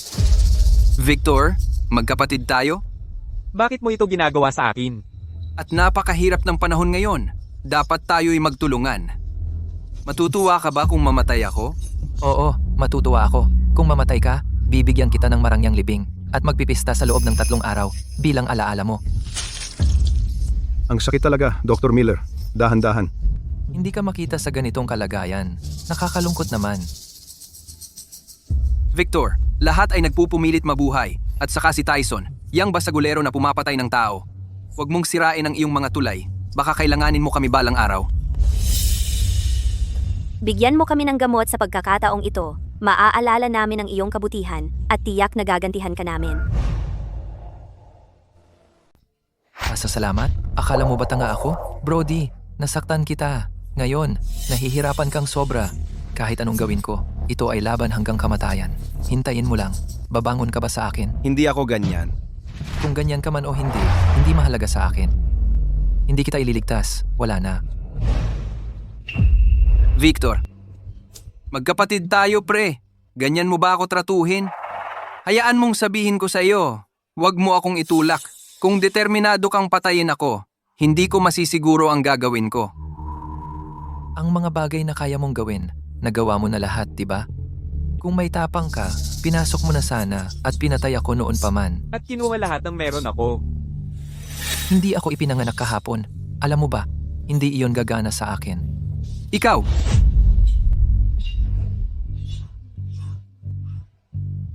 Victor, magkapatid tayo? Bakit mo ito ginagawa sa akin? At napakahirap ng panahon ngayon. Dapat tayo'y magtulungan. Matutuwa ka ba kung mamatay ako? Oo, matutuwa ako. Kung mamatay ka, bibigyan kita ng marangyang libing at magpipista sa loob ng 3 araw bilang alaala mo. Ang sakit talaga, Dr. Miller. Dahan-dahan. Hindi ka makita sa ganitong kalagayan. Nakakalungkot naman. Victor, lahat ay nagpupumilit mabuhay. At saka si Tyson, yang basagulero na pumapatay ng tao. Huwag mong sirain ang iyong mga tulay. Baka kailanganin mo kami balang araw. Bigyan mo kami ng gamot sa pagkakataong ito. Maaalala namin ang iyong kabutihan at tiyak na gagantihan ka namin. Pasasalamat? Akala mo ba tanga ako? Brody, nasaktan kita. Ngayon, nahihirapan kang sobra. Kahit anong gawin ko, ito ay laban hanggang kamatayan. Hintayin mo lang. Babangon ka ba sa akin? Hindi ako ganyan. Kung ganyan ka man o hindi, hindi mahalaga sa akin. Hindi kita ililigtas. Wala na. Victor, magkapatid tayo pre. Ganyan mo ba ako tratuhin? Hayaan mong sabihin ko sa iyo. Huwag mo akong itulak. Kung determinado kang patayin ako, hindi ko masisiguro ang gagawin ko. Ang mga bagay na kaya mong gawin, nagawa mo na lahat, di ba? Kung may tapang ka, pinasok mo na sana at pinatay ako noon pa man. At kinuha lahat ng meron ako. Hindi ako ipinanganak kahapon. Alam mo ba, hindi iyon gagana sa akin. Ikaw!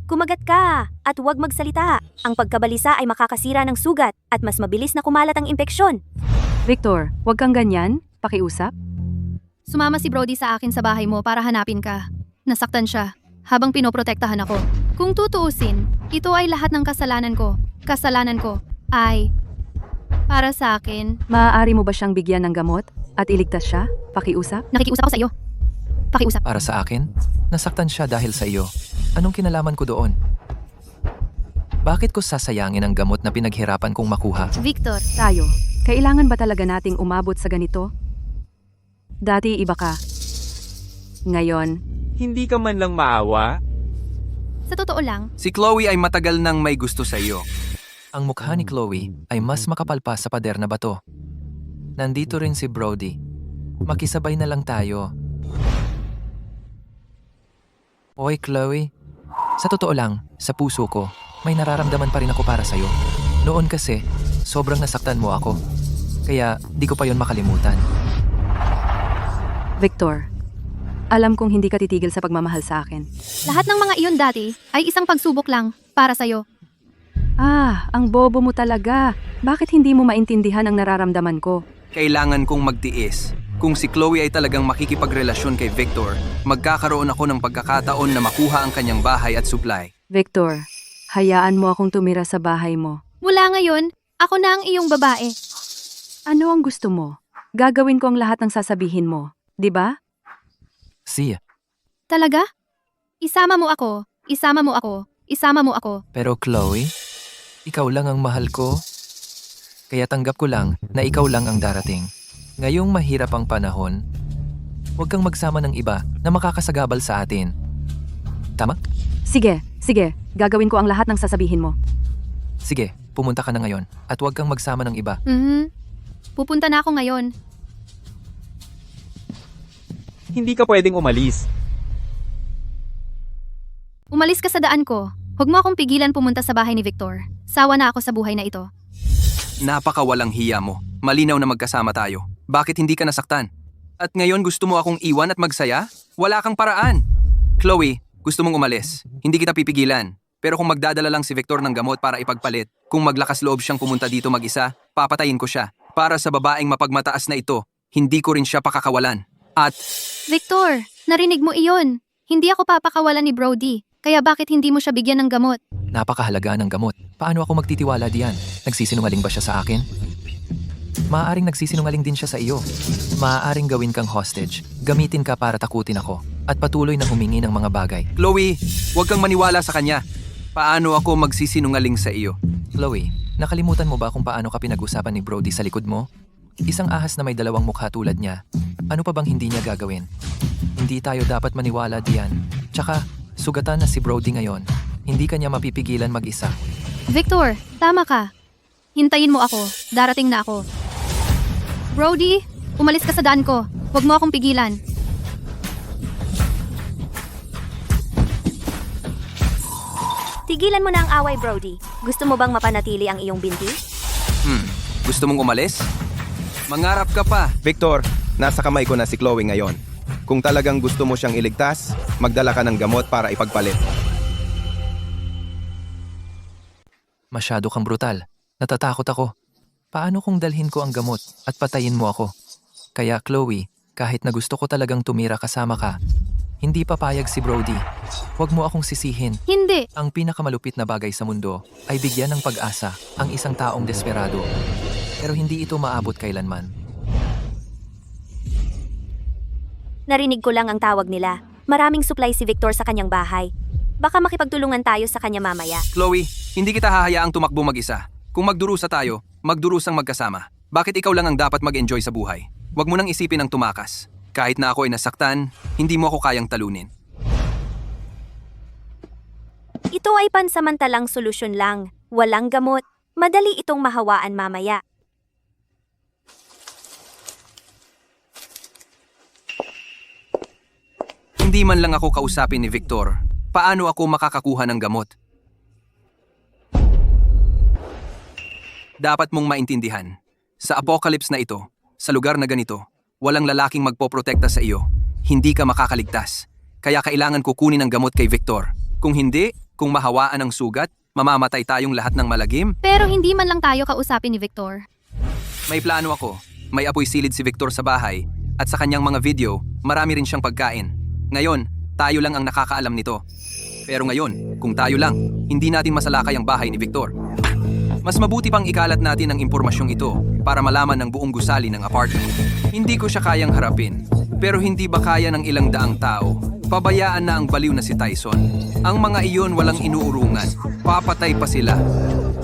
Kumagat ka at huwag magsalita. Ang pagkabalisa ay makakasira ng sugat at mas mabilis na kumalat ang impeksyon. Victor, huwag kang ganyan. Pakiusap. Sumama si Brody sa akin sa bahay mo para hanapin ka. Nasaktan siya habang pinoprotektahan ako. Kung tutuusin, ito ay lahat ng kasalanan ko. Kasalanan ko ay para sa akin. Maaari mo ba siyang bigyan ng gamot at iligtas siya? Pakiusap? Nakikiusap ako sa iyo. Pakiusap. Para sa akin, nasaktan siya dahil sa iyo. Anong kinalaman ko doon? Bakit ko sasayangin ang gamot na pinaghirapan kong makuha? Victor. Tayo, kailangan ba talaga nating umabot sa ganito? Dati iba ka. Ngayon, Hindi ka man lang maawa? Sa totoo lang, Si Chloe ay matagal nang may gusto sa iyo. Ang mukha ni Chloe ay mas makapal pa sa pader na bato. Nandito rin si Brody. Makisabay na lang tayo. Oy, Chloe. Sa totoo lang, sa puso ko, may nararamdaman pa rin ako para sa'yo. Noon kasi, sobrang nasaktan mo ako. Kaya, di ko pa yon makalimutan. Victor, alam kong hindi ka titigil sa pagmamahal sa akin. lahat ng mga iyon dati ay isang pagsubok lang para sa'yo. Ang bobo mo talaga. Bakit hindi mo maintindihan ang nararamdaman ko? Kailangan kong magtiis. Kung si Chloe ay talagang makikipagrelasyon kay Victor, magkakaroon ako ng pagkakataon na makuha ang kanyang bahay at supply. Victor, hayaan mo akong tumira sa bahay mo. Mula ngayon, ako na ang iyong babae. Ano ang gusto mo? Gagawin ko ang lahat ng sasabihin mo, di ba? Sia. Talaga? Isama mo ako, isama mo ako, isama mo ako. Pero Chloe, ikaw lang ang mahal ko. Kaya tanggap ko lang na ikaw lang ang darating. Ngayong mahirap ang panahon, huwag kang magsama ng iba na makakasagabal sa atin. Tama? Sige, gagawin ko ang lahat ng sasabihin mo. Sige, pumunta ka na ngayon at huwag kang magsama ng iba. Pupunta na ako ngayon. Hindi ka pwedeng umalis. Umalis ka sa daan ko. Huwag mo akong pigilan pumunta sa bahay ni Victor. Sawa na ako sa buhay na ito. Napakawalang hiya mo. Malinaw na magkasama tayo. Bakit hindi ka nasaktan? At ngayon gusto mo akong iwan at magsaya? Wala kang paraan. Chloe, gusto mong umalis. Hindi kita pipigilan. Pero kung magdadala lang si Victor ng gamot para ipagpalit, kung maglakas loob siyang pumunta dito mag-isa, papatayin ko siya. Para sa babaeng mapagmataas na ito, hindi ko rin siya pakakawalan. At Victor, narinig mo iyon. Hindi ako papakawalan ni Brody. Kaya bakit hindi mo siya bigyan ng gamot? Napakahalaga ng gamot. Paano ako magtitiwala diyan? Nagsisinungaling ba siya sa akin? Maaaring nagsisinungaling din siya sa iyo. Maaaring gawin kang hostage. Gamitin ka para takutin ako. At patuloy na humingi ng mga bagay. Chloe, huwag kang maniwala sa kanya. Paano ako magsisinungaling sa iyo? Chloe, nakalimutan mo ba kung paano ka pinag-usapan ni Brody sa likod mo? Isang ahas na may dalawang mukha tulad niya. Ano pa bang hindi niya gagawin? Hindi tayo dapat maniwala diyan. Tsaka, sugatan na si Brody ngayon. Hindi kanya mapipigilan mag-isa. Victor, tama ka. Hintayin mo ako. Darating na ako. Brody, umalis ka sa daan ko. Huwag mo akong pigilan. Tigilan mo na ang away, Brody. Gusto mo bang mapanatili ang iyong binti? Gusto mong umalis? Mangarap ka pa. Victor, nasa kamay ko na si Chloe ngayon. Kung talagang gusto mo siyang iligtas, magdala ka ng gamot para ipagpalit. Masyado kang brutal. Natatakot ako. Paano kung dalhin ko ang gamot at patayin mo ako? Kaya Chloe, kahit na gusto ko talagang tumira kasama ka, hindi papayag si Brody. Huwag mo akong sisihin. Hindi. Ang pinakamalupit na bagay sa mundo ay bigyan ng pag-asa ang isang taong desperado. Pero hindi ito maabot kailanman. Narinig ko lang ang tawag nila. Maraming supply si Victor sa kanyang bahay. Baka makipagtulungan tayo sa kanya mamaya. Chloe, hindi kita hahayaang tumakbo mag-isa. Kung magdurusa tayo, magdurusang magkasama. Bakit ikaw lang ang dapat mag-enjoy sa buhay? Huwag mo nang isipin ang tumakas. Kahit na ako ay nasaktan, hindi mo ako kayang talunin. Ito ay pansamantalang solusyon lang. Walang gamot. Madali itong mahawaan mamaya. Hindi man lang ako kausapin ni Victor. Paano ako makakakuha ng gamot? Dapat mong maintindihan. Sa apocalypse na ito, sa lugar na ganito, walang lalaking magpoprotekta sa iyo. Hindi ka makakaligtas. Kaya kailangan ko kunin ang gamot kay Victor. Kung hindi, kung mahawaan ang sugat, mamamatay tayong lahat ng malagim. Pero hindi man lang tayo kausapin ni Victor. May plano ako. May apoy silid si Victor sa bahay. At sa kanyang mga video, marami rin siyang pagkain. Ngayon, tayo lang ang nakakaalam nito. Pero ngayon, kung tayo lang, hindi natin masalakay ang bahay ni Victor. Mas mabuti pang ikalat natin ang impormasyong ito para malaman ng buong gusali ng apartment. Hindi ko siya kayang harapin. Pero hindi ba kaya ng ilang daang tao? Pabayaan na ang baliw na si Tyson. Ang mga iyon walang inuurungan. Papatay pa sila.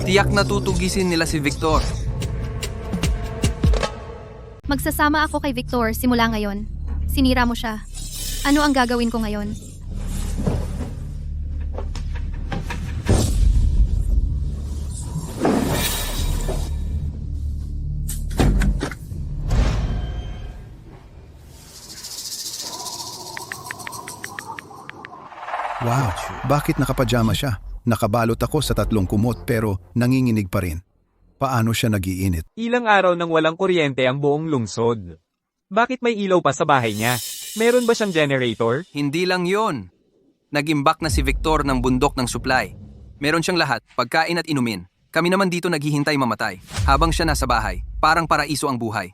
Tiyak na tutugisin nila si Victor. Magsasama ako kay Victor simula ngayon. Sinira mo siya. Ano ang gagawin ko ngayon? Wow, bakit nakapajama siya? Nakabalot ako sa 3 kumot pero nanginginig pa rin. Paano siya nagiinit? Ilang araw nang walang kuryente ang buong lungsod. Bakit may ilaw pa sa bahay niya? Meron ba siyang generator? Hindi lang yon. Nag-imbak na si Victor ng bundok ng supply. Meron siyang lahat, pagkain at inumin. Kami naman dito naghihintay mamatay. Habang siya nasa bahay, parang paraiso ang buhay.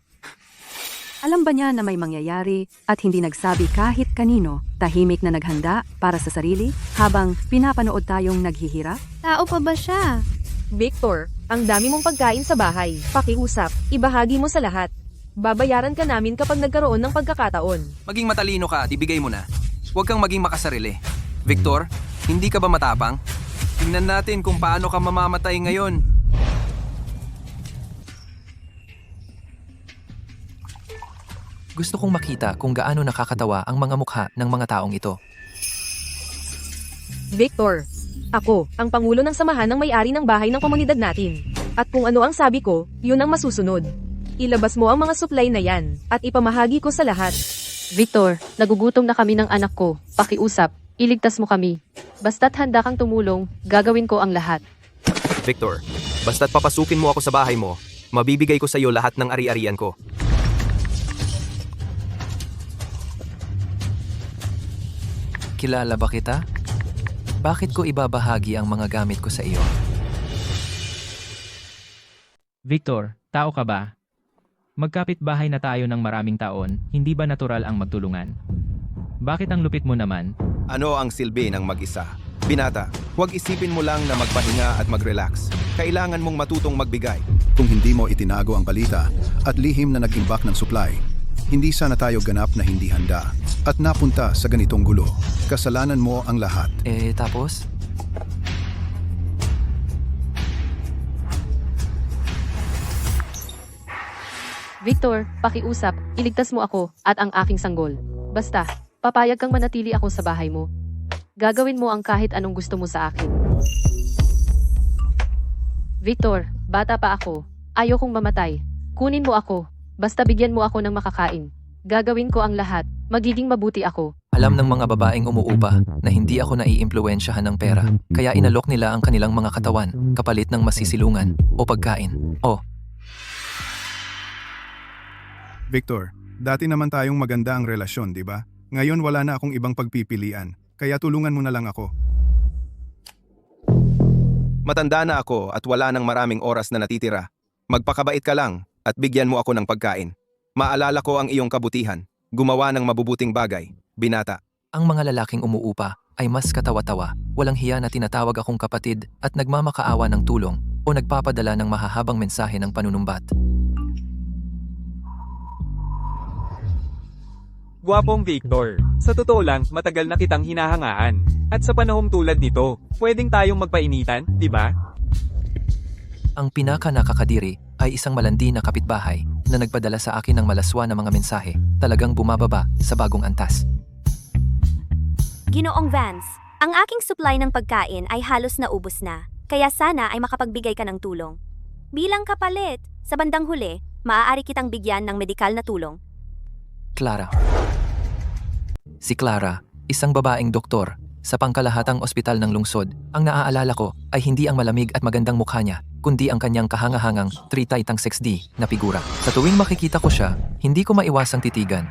Alam ba niya na may mangyayari at hindi nagsabi kahit kanino, tahimik na naghanda para sa sarili habang pinapanood tayong naghihirap? Tao pa ba siya? Victor, ang dami mong pagkain sa bahay. Pakiusap, ibahagi mo sa lahat. Babayaran ka namin kapag nagkaroon ng pagkakataon. Maging matalino ka at ibigay mo na. Huwag kang maging makasarili. Victor, hindi ka ba matapang? Tingnan natin kung paano ka mamamatay ngayon. Gusto kong makita kung gaano nakakatawa ang mga mukha ng mga taong ito. Victor, ako, ang pangulo ng samahan ng may-ari ng bahay ng komunidad natin. At kung ano ang sabi ko, yun ang masusunod. Ilabas mo ang mga supply na yan, at ipamahagi ko sa lahat. Victor, nagugutom na kami ng anak ko. Pakiusap, iligtas mo kami. Basta't handa kang tumulong, gagawin ko ang lahat. Victor, basta't papasukin mo ako sa bahay mo, mabibigay ko sa iyo lahat ng ari-arian ko. Kilala ba kita? Bakit ko ibabahagi ang mga gamit ko sa iyo? Victor, tao ka ba? Magkapit-bahay na tayo ng maraming taon, hindi ba natural ang magtulungan? Bakit ang lupit mo naman? Ano ang silbi ng mag-isa? Binata, huwag isipin mo lang na magpahinga at mag-relax. Kailangan mong matutong magbigay. Kung hindi mo itinago ang balita at lihim na nag-imbak ng supply, hindi sana tayo ganap na hindi handa at napunta sa ganitong gulo. Kasalanan mo ang lahat. Tapos? Victor, pakiusap, iligtas mo ako at ang aking sanggol. Basta, papayag kang manatili ako sa bahay mo. Gagawin mo ang kahit anong gusto mo sa akin. Victor, bata pa ako. Ayokong mamatay. Kunin mo ako. Basta bigyan mo ako ng makakain. Gagawin ko ang lahat. Magiging mabuti ako. Alam ng mga babaeng umuupa na hindi ako naiimpluwensyahan ng pera, kaya inalok nila ang kanilang mga katawan kapalit ng masisilungan o pagkain. Victor, dati naman tayong maganda ang relasyon, di ba? Ngayon wala na akong ibang pagpipilian, kaya tulungan mo na lang ako. Matanda na ako at wala nang maraming oras na natitira. Magpakabait ka lang at bigyan mo ako ng pagkain. Maalala ko ang iyong kabutihan. Gumawa ng mabubuting bagay, binata. Ang mga lalaking umuupa ay mas katawa-tawa, walang hiya na tinatawag akong kapatid at nagmamakaawa ng tulong o nagpapadala ng mahahabang mensahe ng panunumbat. Gwapong Victor, sa totoo lang, matagal na kitang hinahangaan. At sa panahong tulad nito, pwedeng tayong magpainitan, di ba? Ang pinaka-nakakadiri ay isang malandi na kapitbahay na nagpadala sa akin ng malaswa na mga mensahe, talagang bumababa sa bagong antas. Ginoong Vance, ang aking supply ng pagkain ay halos naubos na, kaya sana ay makapagbigay ka ng tulong. Bilang kapalit, sa bandang huli, maaari kitang bigyan ng medikal na tulong. Clara. Si Clara, isang babaeng doktor sa pangkalahatang ospital ng lungsod. Ang naaalala ko ay hindi ang malamig at magandang mukha niya, kundi ang kanyang kahangahangang 3x6D na figura. Sa tuwing makikita ko siya, hindi ko maiwasang titigan.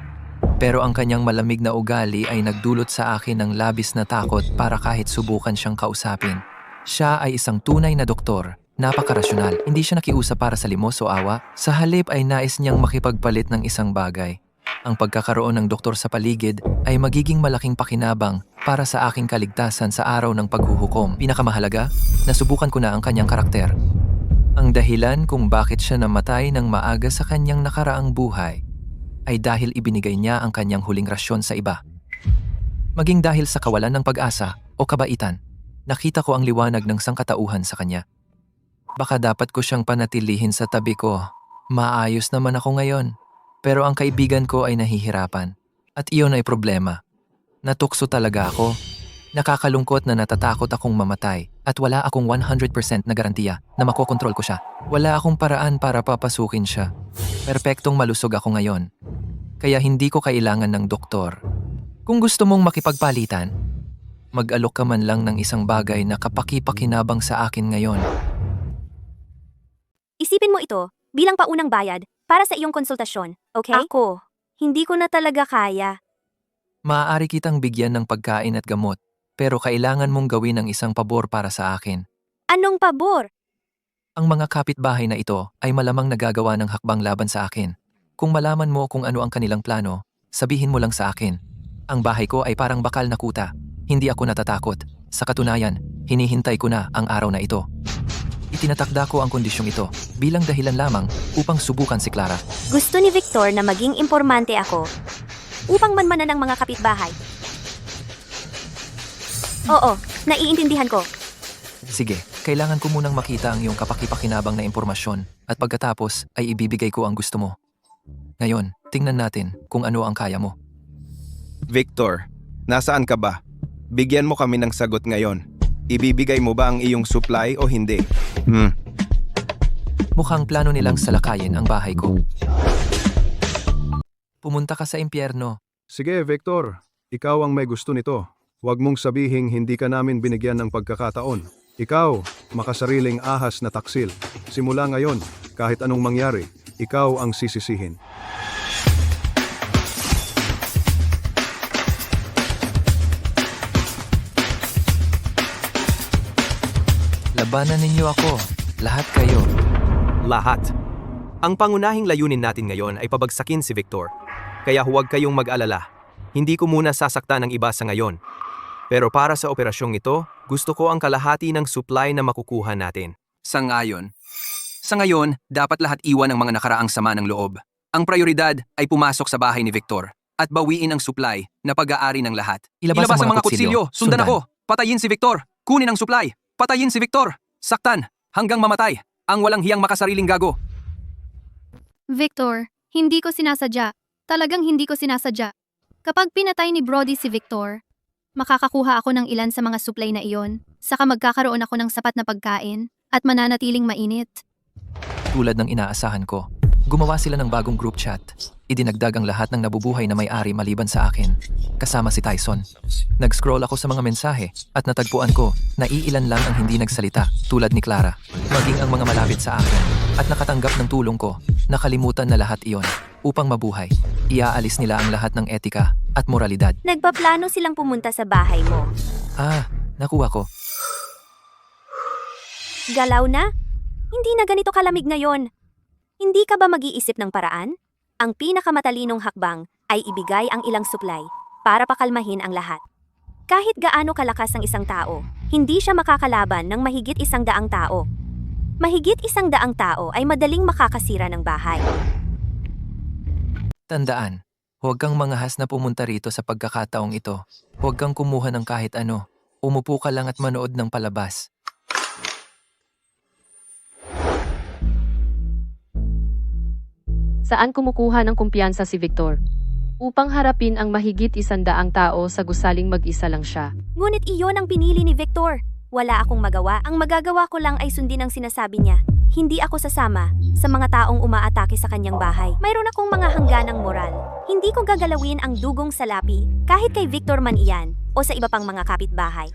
Pero ang kanyang malamig na ugali ay nagdulot sa akin ng labis na takot para kahit subukan siyang kausapin. Siya ay isang tunay na doktor, napakarasyonal. Hindi siya nakiusap para sa limos o awa. Sa halip ay nais niyang makipagpalit ng isang bagay. Ang pagkakaroon ng doktor sa paligid ay magiging malaking pakinabang para sa aking kaligtasan sa araw ng paghuhukom. Pinakamahalaga, nasubukan ko na ang kanyang karakter. Ang dahilan kung bakit siya namatay ng maaga sa kanyang nakaraang buhay ay dahil ibinigay niya ang kanyang huling rasyon sa iba. Maging dahil sa kawalan ng pag-asa o kabaitan, nakita ko ang liwanag ng sangkatauhan sa kanya. Baka dapat ko siyang panatilihin sa tabi ko. Maayos naman ako ngayon. Pero ang kaibigan ko ay nahihirapan. At iyon ay problema. Natukso talaga ako. Nakakalungkot na natatakot akong mamatay at wala akong 100% na garantiya na makokontrol ko siya. Wala akong paraan para papasukin siya. Perpektong malusog ako ngayon. Kaya hindi ko kailangan ng doktor. Kung gusto mong makipagpalitan, mag-alok ka man lang ng isang bagay na kapaki-pakinabang sa akin ngayon. Isipin mo ito bilang paunang bayad para sa iyong konsultasyon, okay? Ako, hindi ko na talaga kaya. Maaari kitang bigyan ng pagkain at gamot, pero kailangan mong gawin ang isang pabor para sa akin. Anong pabor? Ang mga kapitbahay na ito ay malamang nagagawa ng hakbang laban sa akin. Kung malaman mo kung ano ang kanilang plano, sabihin mo lang sa akin. Ang bahay ko ay parang bakal na kuta. Hindi ako natatakot. Sa katunayan, hinihintay ko na ang araw na ito. Itinatakda ko ang kondisyong ito bilang dahilan lamang upang subukan si Clara. Gusto ni Victor na maging impormante ako upang manmanan ng mga kapitbahay. Oo, naiintindihan ko. Sige, kailangan ko munang makita ang iyong kapaki-pakinabang na impormasyon at pagkatapos ay ibibigay ko ang gusto mo. Ngayon, tingnan natin kung ano ang kaya mo. Victor, nasaan ka ba? Bigyan mo kami ng sagot ngayon. Ibibigay mo ba ang iyong supply o hindi? Mukhang plano nilang salakayin ang bahay ko. Pumunta ka sa impyerno. Sige, Victor. Ikaw ang may gusto nito. Huwag mong sabihing hindi ka namin binigyan ng pagkakataon. Ikaw, makasariling ahas na taksil. Simula ngayon, kahit anong mangyari, ikaw ang sisisihin. Labanan ninyo ako. Lahat kayo. Lahat. Ang pangunahing layunin natin ngayon ay pabagsakin si Victor. Kaya huwag kayong mag-alala. Hindi ko muna sasaktan ng iba sa ngayon. Pero para sa operasyong ito, gusto ko ang kalahati ng supply na makukuha natin. Sa ngayon, dapat lahat iwan ang mga nakaraang sama ng loob. Ang prioridad ay pumasok sa bahay ni Victor at bawiin ang supply na pag-aari ng lahat. Ilabas ang mga kutsilyo. Sundan ako. Patayin si Victor. Kunin ang supply. Patayin si Victor. Saktan. Hanggang mamatay. Ang walang hiyang makasariling gago. Victor, hindi ko sinasadya. Talagang hindi ko sinasadya. Kapag pinatay ni Brody si Victor, makakakuha ako ng ilan sa mga supply na iyon, saka magkakaroon ako ng sapat na pagkain at mananatiling mainit. Tulad ng inaasahan ko, gumawa sila ng bagong group chat. Idinagdag ang lahat ng nabubuhay na may-ari maliban sa akin, kasama si Tyson. Nag-scroll ako sa mga mensahe at natagpuan ko na iilan lang ang hindi nagsalita tulad ni Clara, maging ang mga malapit sa akin at nakatanggap ng tulong ko. Nakalimutan na lahat iyon. Upang mabuhay, iaalis nila ang lahat ng etika at moralidad. Nagpaplano silang pumunta sa bahay mo. Nakuha ko. Galaw na? Hindi na ganito kalamig ngayon. Hindi ka ba mag-iisip ng paraan? Ang pinakamatalinong hakbang ay ibigay ang ilang supply para pakalmahin ang lahat. Kahit gaano kalakas ang isang tao, hindi siya makakalaban ng mahigit 100 tao. Mahigit 100 tao ay madaling makakasira ng bahay. Tandaan, huwag kang mangahas na pumunta rito sa pagkakataong ito. Huwag kang kumuha ng kahit ano. Umupo ka lang at manood ng palabas. Saan kumukuha ng kumpiyansa si Victor? Upang harapin ang mahigit 100 tao sa gusaling mag-isa lang siya. Ngunit iyon ang pinili ni Victor. Wala akong magawa. Ang magagawa ko lang ay sundin ang sinasabi niya. Hindi ako sasama sa mga taong umaatake sa kanyang bahay. Mayroon akong mga hangganang moral. Hindi ko gagalawin ang dugong salapi kahit kay Victor man iyan o sa iba pang mga kapitbahay.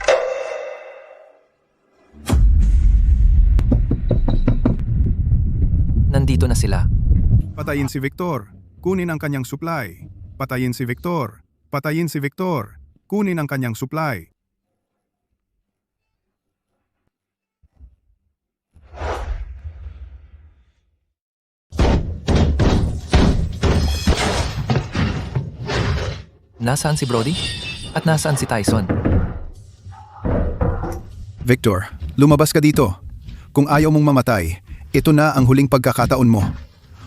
Nandito na sila. Patayin si Victor. Kunin ang kanyang supply. Patayin si Victor. Patayin si Victor. Kunin ang kanyang supply. Nasaan si Brody? At nasaan si Tyson? Victor, lumabas ka dito. Kung ayaw mong mamatay, ito na ang huling pagkakataon mo.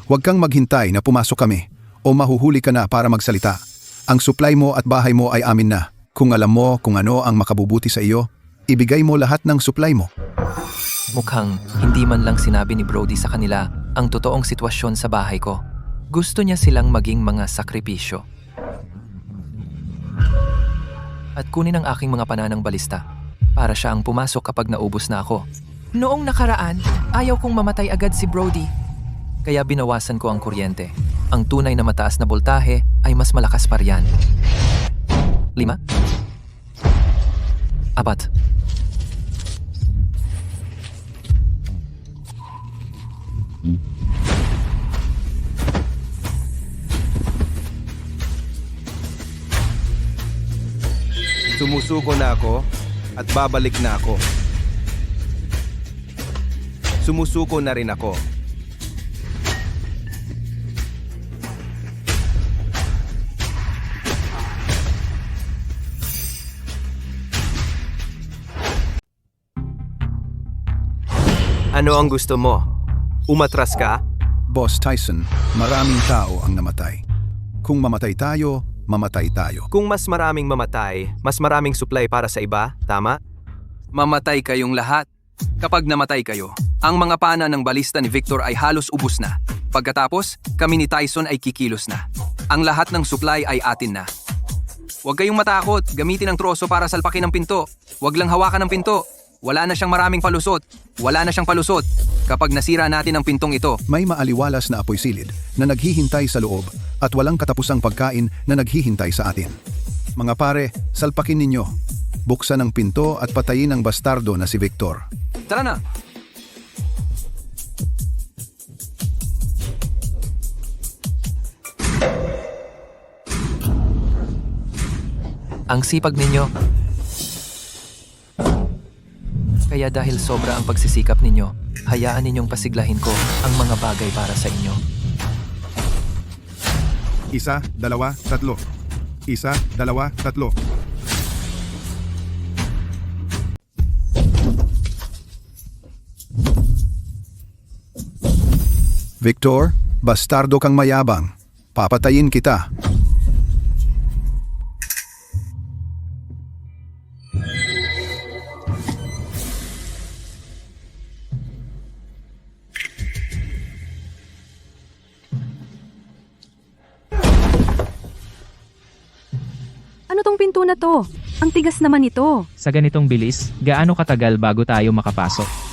Huwag kang maghintay na pumasok kami o mahuhuli ka na para magsalita. Ang supply mo at bahay mo ay amin na. Kung alam mo kung ano ang makabubuti sa iyo, ibigay mo lahat ng supply mo. Mukhang hindi man lang sinabi ni Brody sa kanila ang totoong sitwasyon sa bahay ko. Gusto niya silang maging mga sakripisyo. at kunin ang aking mga pananang balista para siya ang pumasok kapag naubos na ako. Noong nakaraan, ayaw kong mamatay agad si Brody. Kaya binawasan ko ang kuryente. Ang tunay na mataas na boltahe ay mas malakas pa riyan. 5? 4. Sumusuko na ako at babalik na ako. Sumusuko na rin ako. Ano ang gusto mo? Umatras ka? Boss Tyson, maraming tao ang namatay. Kung mamatay tayo, mamatay tayo. Kung mas maraming mamatay, mas maraming supply para sa iba, tama? Mamatay kayong lahat. Kapag namatay kayo, ang mga pana ng balista ni Victor ay halos ubos na. Pagkatapos, kami ni Tyson ay kikilos na. Ang lahat ng supply ay atin na. Huwag kayong matakot, gamitin ang troso para salpakin ang pinto. Huwag lang hawakan ang pinto. Wala na siyang maraming palusot. Wala na siyang palusot. Kapag nasira natin ang pintong ito, May maaliwalas na apoy silid na naghihintay sa loob at walang katapusang pagkain na naghihintay sa atin. Mga pare, salpakin ninyo. Buksan ang pinto at patayin ang bastardo na si Victor. tara na! Ang sipag ninyo. Kaya dahil sobra ang pagsisikap ninyo, hayaan ninyong pasiglahin ko ang mga bagay para sa inyo. 1, 2, 3. 1, 2, 3. Victor, bastardo kang mayabang. Papatayin kita. Ano tong pinto na to? Ang tigas naman ito. Sa ganitong bilis, gaano katagal bago tayo makapasok?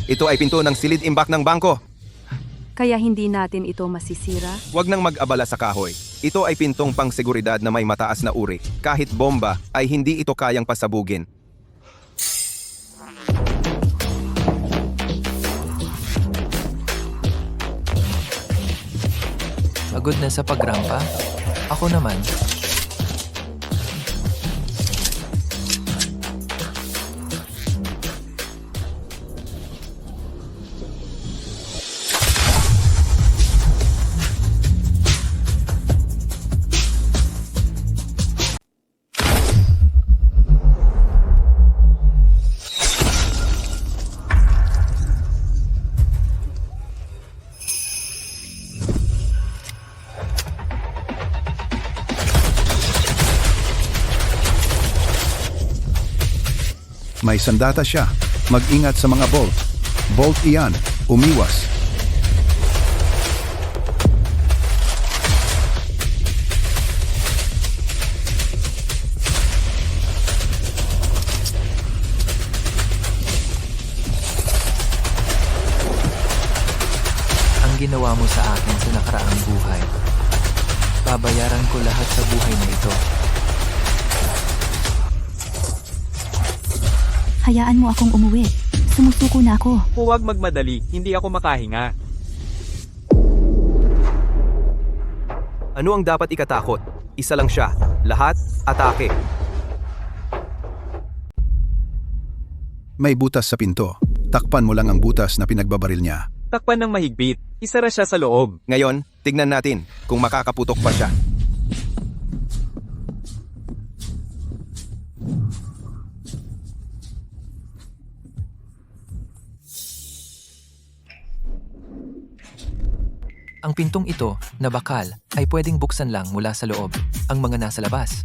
Ito ay pinto ng silid imbak ng bangko. Kaya hindi natin ito masisira. Huwag nang mag-abala sa kahoy. Ito ay pintong pangseguridad na may mataas na uri. Kahit bomba ay hindi ito kayang pasabugin. Pagod na sa pagrampa? Ako naman. May sandata siya. Mag-ingat sa mga bolt. Bolt iyan. Umiwas. Ang ginawa mo sa akin sa nakaraang buhay. Babayaran ko lahat sa buhay na ito. Hayaan mo akong umuwi. Sumusuko na ako. Huwag magmadali, hindi ako makahinga. Ano ang dapat ikatakot? Isa lang siya. Lahat, atake. May butas sa pinto. Takpan mo lang ang butas na pinagbabaril niya. Takpan ng mahigpit, isara siya sa loob. Ngayon, tignan natin kung makakaputok pa siya. Ang pintong ito, na bakal, ay pwedeng buksan lang mula sa loob, ang mga nasa labas.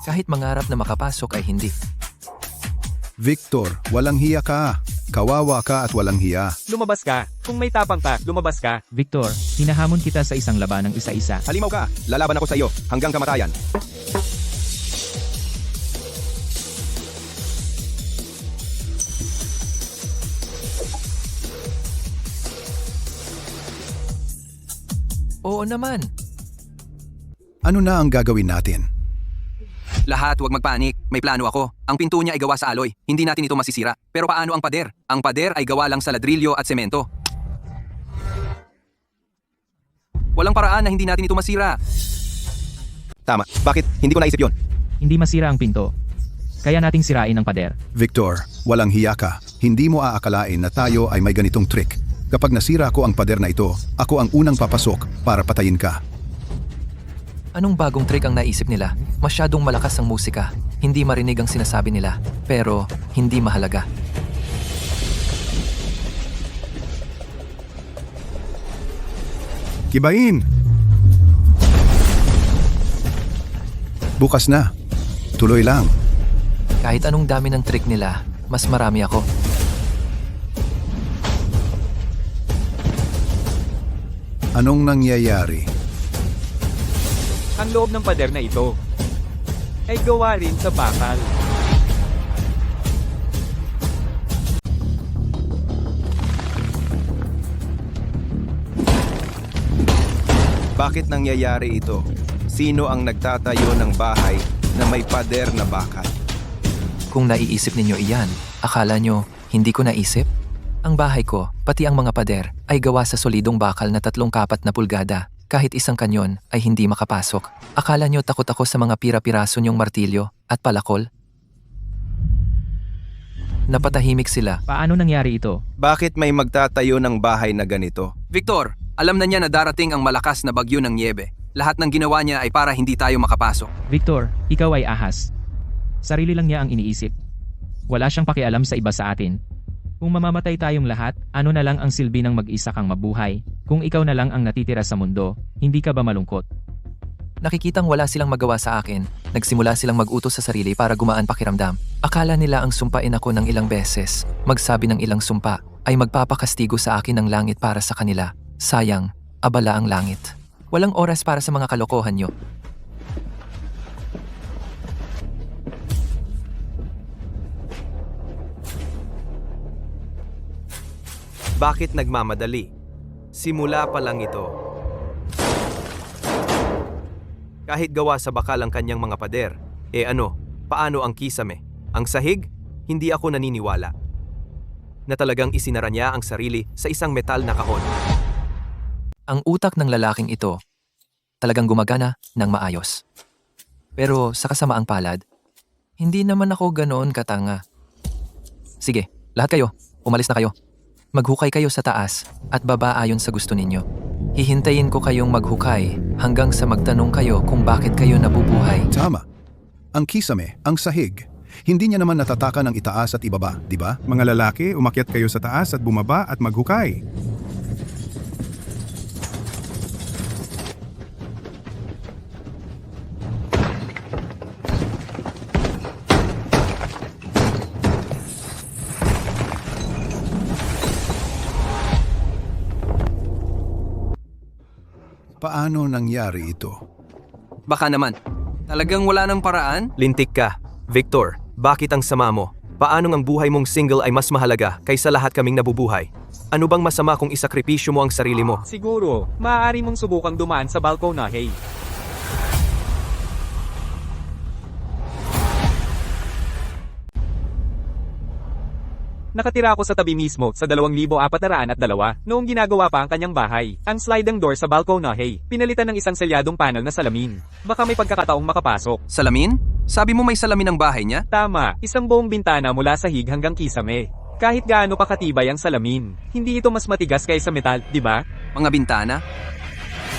Kahit mangarap na makapasok ay hindi. Victor, walang hiya ka. Kawawa ka at walang hiya. Lumabas ka. Kung may tapang ka, lumabas ka. Victor, hinahamon kita sa isang labanang isa-isa. Halimaw ka, lalaban ako sa iyo hanggang kamatayan. Oo naman. Ano na ang gagawin natin? Lahat huwag magpanik. May plano ako. Ang pinto niya ay gawa sa aloy. Hindi natin ito masisira. Pero paano ang pader? Ang pader ay gawa lang sa ladrilyo at semento. Walang paraan na hindi natin ito masira. Tama, bakit? Hindi ko naisip yon. Hindi masira ang pinto. Kaya nating sirain ang pader. Victor, walang hiya ka. Hindi mo aakalain na tayo ay may ganitong trick. Kapag nasira ko ang pader na ito, ako ang unang papasok para patayin ka. Anong bagong trick ang naisip nila? Masyadong malakas ang musika. Hindi marinig ang sinasabi nila. Pero, hindi mahalaga. Kibain! Bukas na. Tuloy lang. Kahit anong dami ng trick nila, mas marami ako. Anong nangyayari? Ang loob ng pader na ito ay gawa rin sa bakal. Bakit nangyayari ito? Sino ang nagtatayo ng bahay na may pader na bakal? Kung naiisip ninyo iyan, akala nyo hindi ko naisip? Ang bahay ko, pati ang mga pader, ay gawa sa solidong bakal na 3/4 na pulgada. Kahit isang kanyon ay hindi makapasok. Akala nyo takot ako sa mga pira-piraso nyong martilyo at palakol? Napatahimik sila. Paano nangyari ito? Bakit may magtatayo ng bahay na ganito? Victor, alam na niya na darating ang malakas na bagyo ng niebe. Lahat ng ginawa niya ay para hindi tayo makapasok. Victor, ikaw ay ahas. Sarili lang niya ang iniisip. Wala siyang pakialam sa iba sa atin. Kung mamamatay tayong lahat, ano na lang ang silbi ng mag-isa kang mabuhay? Kung ikaw na lang ang natitira sa mundo, hindi ka ba malungkot? Nakikitang wala silang magawa sa akin, nagsimula silang mag-utos sa sarili para gumaan pakiramdam. Akala nila ang sumpain ako ng ilang beses, magsabi ng ilang sumpa, ay magpapakastigo sa akin ng langit para sa kanila. Sayang, abala ang langit. Walang oras para sa mga kalokohan nyo. Bakit nagmamadali? Simula pa lang ito. Kahit gawa sa bakal ang kanyang mga pader, paano ang kisame? Ang sahig? Hindi ako naniniwala. Na talagang isinara niya ang sarili sa isang metal na kahon. Ang utak ng lalaking ito, talagang gumagana ng maayos. Pero sa kasamaang palad, hindi naman ako ganoon katanga. Sige, lahat kayo, umalis na kayo. Maghukay kayo sa taas at baba ayon sa gusto ninyo. Hihintayin ko kayong maghukay hanggang sa magtanong kayo kung bakit kayo nabubuhay. Tama. Ang kisame, ang sahig. Hindi niya naman natatakan ng itaas at ibaba, di ba? Mga lalaki, umakyat kayo sa taas at bumaba at maghukay. Paano nangyari ito? Baka naman. Talagang wala ng paraan? Lintik ka. Victor, bakit ang sama mo? Paano ang buhay mong single ay mas mahalaga kaysa lahat kaming nabubuhay? Ano bang masama kung isakripisyo mo ang sarili mo? Siguro, maaari mong subukang dumaan sa balkonahe. Nakatira ako sa tabi mismo sa 2,402 noong ginagawa pa ang kanyang bahay. Ang sliding door sa balkonahe, pinalitan ng isang selyadong panel na salamin. Baka may pagkakataong makapasok. Salamin? Sabi mo may salamin ang bahay niya? Tama, isang buong bintana mula sahig hanggang kisame. Kahit gaano pa katibay ang salamin, hindi ito mas matigas kaysa metal, di ba? Mga bintana?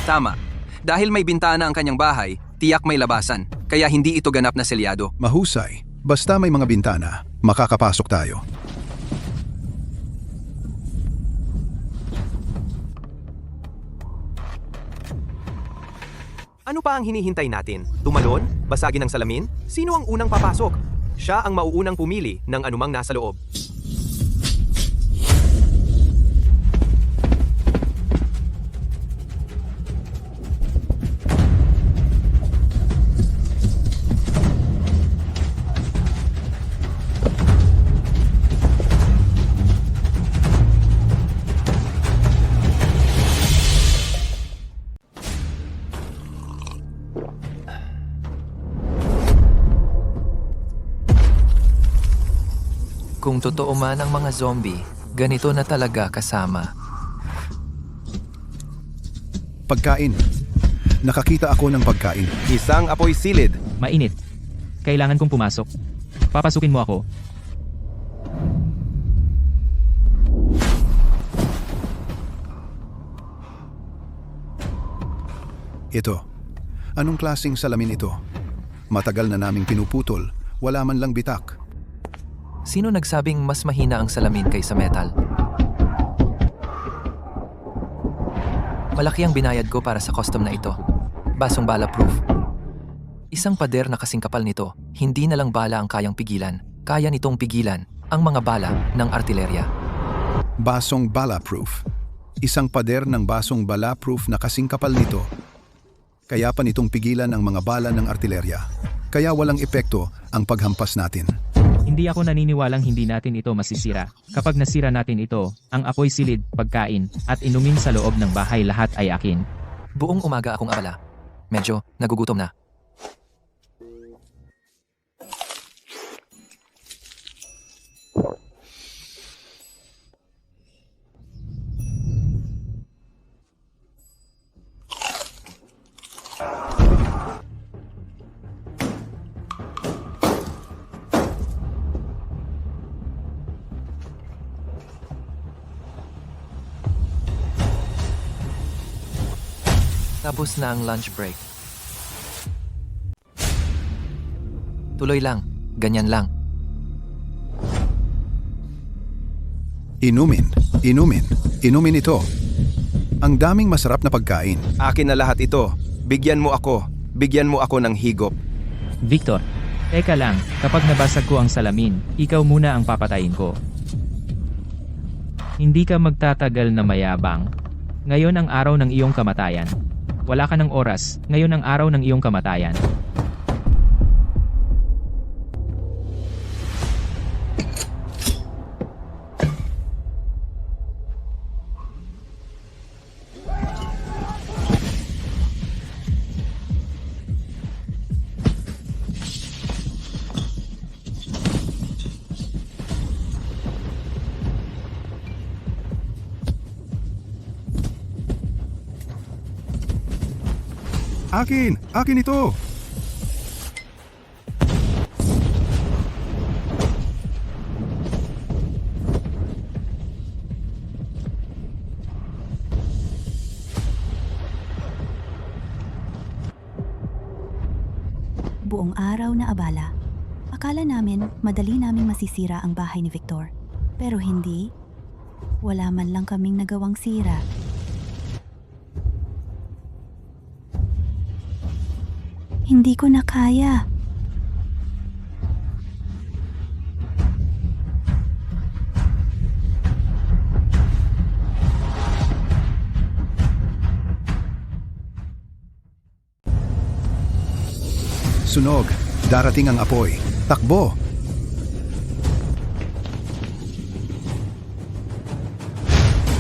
Tama. Dahil may bintana ang kanyang bahay, tiyak may labasan. Kaya hindi ito ganap na selyado. Mahusay. Basta may mga bintana, makakapasok tayo. Ano pa ang hinihintay natin? Tumalon? Basagin ang salamin? Sino ang unang papasok? Siya ang mauunang pumili ng anumang nasa loob. Kung totoo man ang mga zombie, ganito na talaga kasama. Pagkain. Nakakita ako ng pagkain. Isang apoy silid. Mainit. Kailangan kong pumasok. Papasukin mo ako. Ito. Anong klaseng salamin ito? Matagal na naming pinuputol. Wala man lang bitak. Sino nagsabing mas mahina ang salamin kaysa metal? Malaki ang binayad ko para sa custom na ito. Basong bala proof. Isang pader na kasing kapal nito, hindi na lang bala ang kayang pigilan. Kaya nitong pigilan ang mga bala ng artilerya. Basong bala-proof. Isang pader ng basong bala-proof na kasing kapal nito. Kaya pa nitong pigilan ang mga bala ng artilerya. Kaya walang epekto ang paghampas natin. Hindi ako naniniwalang hindi natin ito masisira. Kapag nasira natin ito, ang apoy silid, pagkain, at inumin sa loob ng bahay lahat ay akin. Buong umaga akong abala. Medyo nagugutom na. Tapos na ang lunch break. Tuloy lang, ganyan lang. Inumin, inumin, inumin ito. Ang daming masarap na pagkain. Akin na lahat ito. Bigyan mo ako. Bigyan mo ako ng higop. Victor, teka lang, kapag nabasag ko ang salamin, ikaw muna ang papatayin ko. Hindi ka magtatagal na mayabang. Ngayon ang araw ng iyong kamatayan. Wala ka ng oras, ngayon ang araw ng iyong kamatayan. Akin! Akin ito! Buong araw na abala. Akala namin madali naming masisira ang bahay ni Victor. Pero hindi. Wala man lang kaming nagawang sira. Hindi ko na kaya. Sunog, darating ang apoy. Takbo!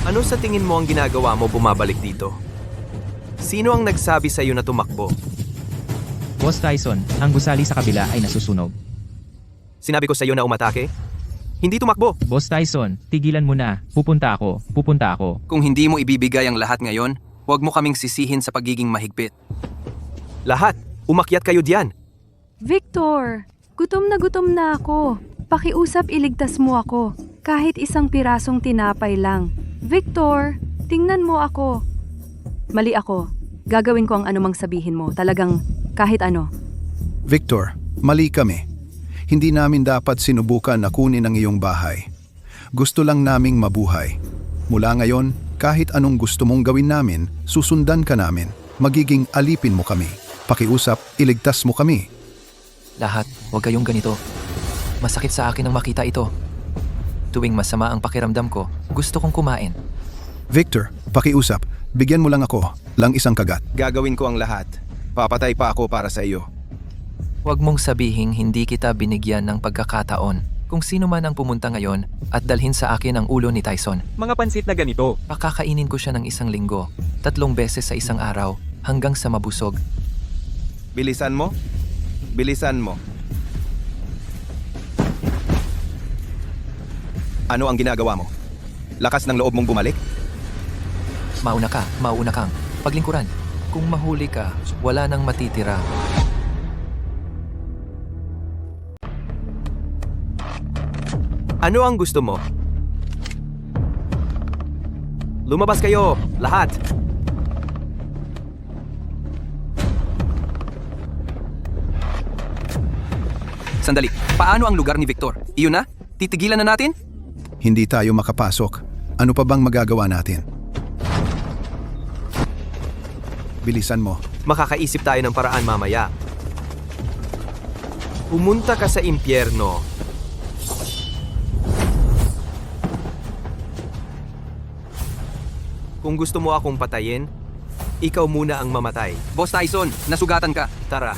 Ano sa tingin mo ang ginagawa mo bumabalik dito? Sino ang nagsabi sa iyo na tumakbo? Boss Tyson, ang gusali sa kabila ay nasusunog. Sinabi ko sa iyo na umatake? Hindi tumakbo. Boss Tyson, tigilan mo na. Pupunta ako. Pupunta ako. Kung hindi mo ibibigay ang lahat ngayon, huwag mo kaming sisihin sa pagiging mahigpit. Lahat, umakyat kayo diyan. Victor, gutom na ako. Pakiusap iligtas mo ako. Kahit isang pirasong tinapay lang. Victor, tingnan mo ako. Mali ako. Gagawin ko ang anumang sabihin mo. Talagang kahit ano. Victor, mali kami. Hindi namin dapat sinubukan na kunin ang iyong bahay. Gusto lang naming mabuhay. Mula ngayon, kahit anong gusto mong gawin namin, susundan ka namin. Magiging alipin mo kami. Pakiusap, iligtas mo kami. Lahat, huwag kayong ganito. Masakit sa akin ang makita ito. Tuwing masama ang pakiramdam ko, gusto kong kumain. Victor, pakiusap. Bigyan mo lang ako. Lang isang kagat. Gagawin ko ang lahat. Papatay pa ako para sa iyo. Huwag mong sabihing hindi kita binigyan ng pagkakataon. Kung sino man ang pumunta ngayon at dalhin sa akin ang ulo ni Tyson. Mga pansit na ganito. Pakakainin ko siya ng 1 linggo, 3 beses sa isang araw, hanggang sa mabusog. Bilisan mo? Bilisan mo. Ano ang ginagawa mo? Lakas ng loob mong bumalik? Mauna kang. Paglingkuran. Kung mahuli ka, wala nang matitira. Ano ang gusto mo? Lumabas kayo, lahat! Sandali, paano ang lugar ni Victor? Iyon na? Titigilan na natin? Hindi tayo makapasok. Ano pa bang magagawa natin? Bilisan mo. Makakaisip tayo ng paraan mamaya. Pumunta ka sa impyerno. Kung gusto mo akong patayin, ikaw muna ang mamatay. Boss Tyson, nasugatan ka. Tara,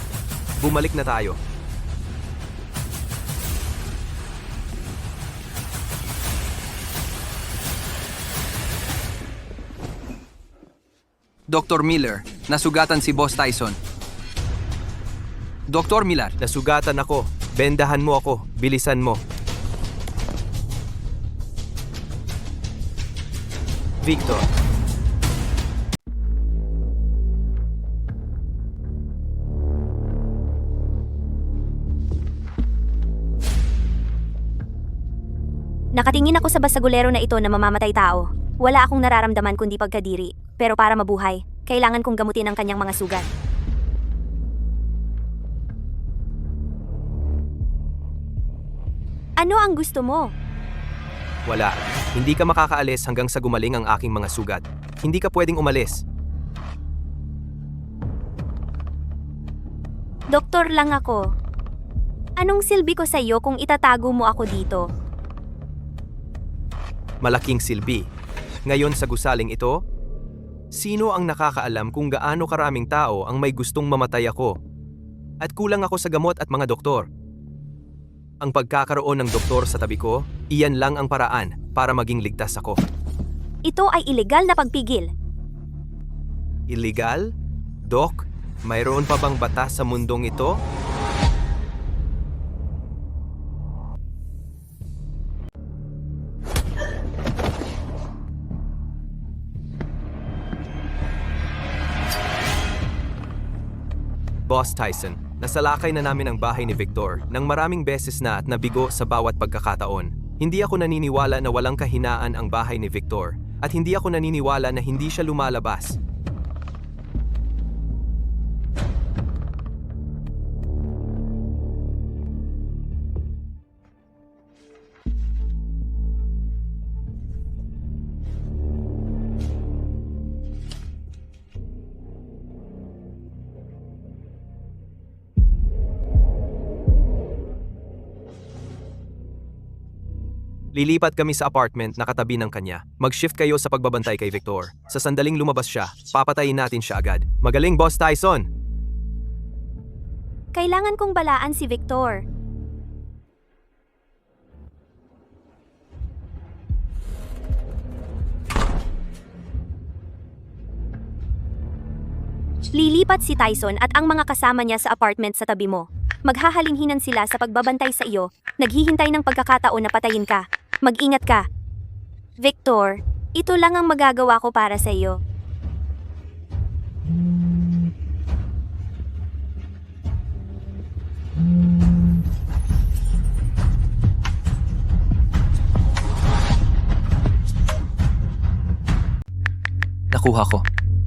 bumalik na tayo. Dr. Miller, nasugatan si Boss Tyson. Dr. Miller, Nasugatan ako. Bendahan mo ako. Bilisan mo. Victor. Nakatingin ako sa basagulero na ito na mamamatay tao. Wala akong nararamdaman kundi pagkadiri. Pero para mabuhay, kailangan kong gamutin ang kanyang mga sugat. Ano ang gusto mo? Wala. Hindi ka makakaalis hanggang sa gumaling ang aking mga sugat. Hindi ka pwedeng umalis. Doktor lang ako. Anong silbi ko sa iyo kung itatago mo ako dito? Malaking silbi. Ngayon sa gusaling ito, sino ang nakakaalam kung gaano karaming tao ang may gustong mamatay ako? At kulang ako sa gamot at mga doktor. Ang pagkakaroon ng doktor sa tabi ko, iyan lang ang paraan para maging ligtas ako. Ito ay ilegal na pagpigil. Illegal? Dok, mayroon pa bang batas sa mundong ito? Boss Tyson, nasalakay na namin ang bahay ni Victor nang maraming beses na at nabigo sa bawat pagkakataon. Hindi ako naniniwala na walang kahinaan ang bahay ni Victor at hindi ako naniniwala na hindi siya lumalabas. Lilipat kami sa apartment na katabi ng kanya. Mag-shift kayo sa pagbabantay kay Victor. Sa sandaling lumabas siya, papatayin natin siya agad. Magaling, Boss Tyson! Kailangan kong balaan si Victor. Lilipat si Tyson at ang mga kasama niya sa apartment sa tabi mo. Maghahalinghinan sila sa pagbabantay sa iyo, naghihintay ng pagkakataon na patayin ka. Mag-ingat ka. Victor, ito lang ang magagawa ko para sa iyo. Nakuha ko.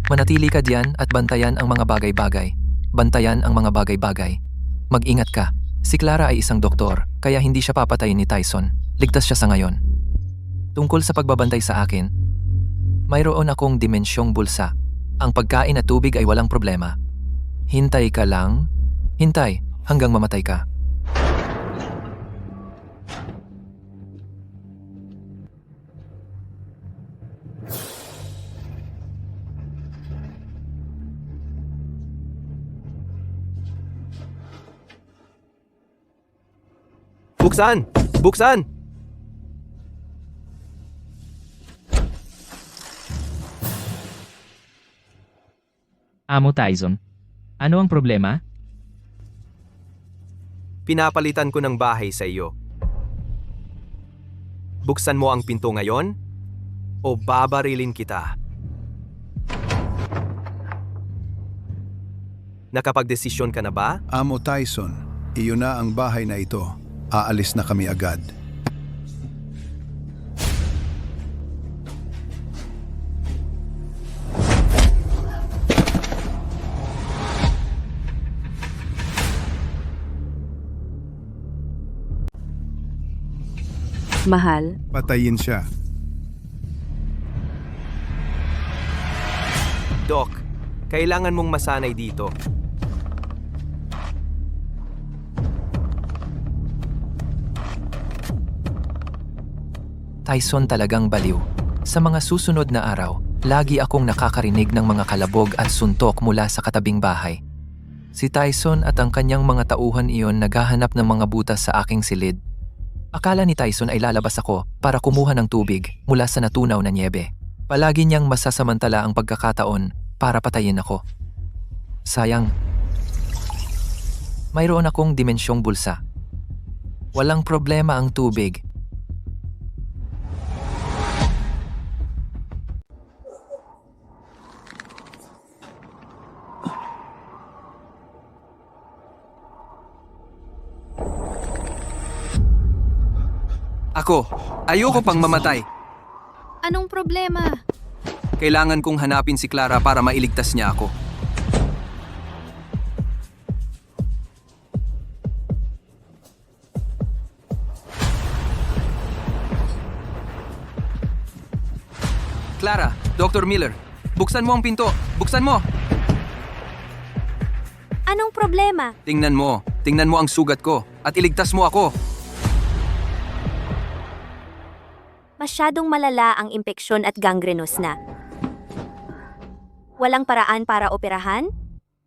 Manatili ka diyan at bantayan ang mga bagay-bagay. Bantayan ang mga bagay-bagay. Mag-ingat ka. Si Clara ay isang doktor, kaya hindi siya papatayin ni Tyson. Ligtas siya sa ngayon. Tungkol sa pagbabantay sa akin, mayroon akong dimensyong bulsa. Ang pagkain at tubig ay walang problema. Hintay ka lang. Hintay hanggang mamatay ka. Buksan! Buksan! Amo Tyson. Ano ang problema? Pinapalitan ko ng bahay sa iyo. Buksan mo ang pinto ngayon o babarilin kita. Nakapagdesisyon ka na ba? Amo Tyson, iyon na ang bahay na ito. Aalis na kami agad. Mahal, Patayin siya. Doc, kailangan mong masanay dito. Tyson talagang baliw. Sa mga susunod na araw, lagi akong nakakarinig ng mga kalabog at suntok mula sa katabing bahay. Si Tyson at ang kanyang mga tauhan iyon naghahanap ng mga butas sa aking silid. Akala ni Tyson ay lalabas ako para kumuha ng tubig mula sa natunaw na nyebe. Palagi niyang masasamantala ang pagkakataon para patayin ako. Sayang. Mayroon akong dimensyong bulsa. Walang problema ang tubig. Ako, ayoko pang mamatay. Anong problema? Kailangan kong hanapin si Clara para mailigtas niya ako. Clara, Dr. Miller, buksan mo ang pinto. Buksan mo! Anong problema? Tingnan mo ang sugat ko at iligtas mo ako. Masyadong malala ang impeksyon at gangrenous na. Walang paraan para operahan?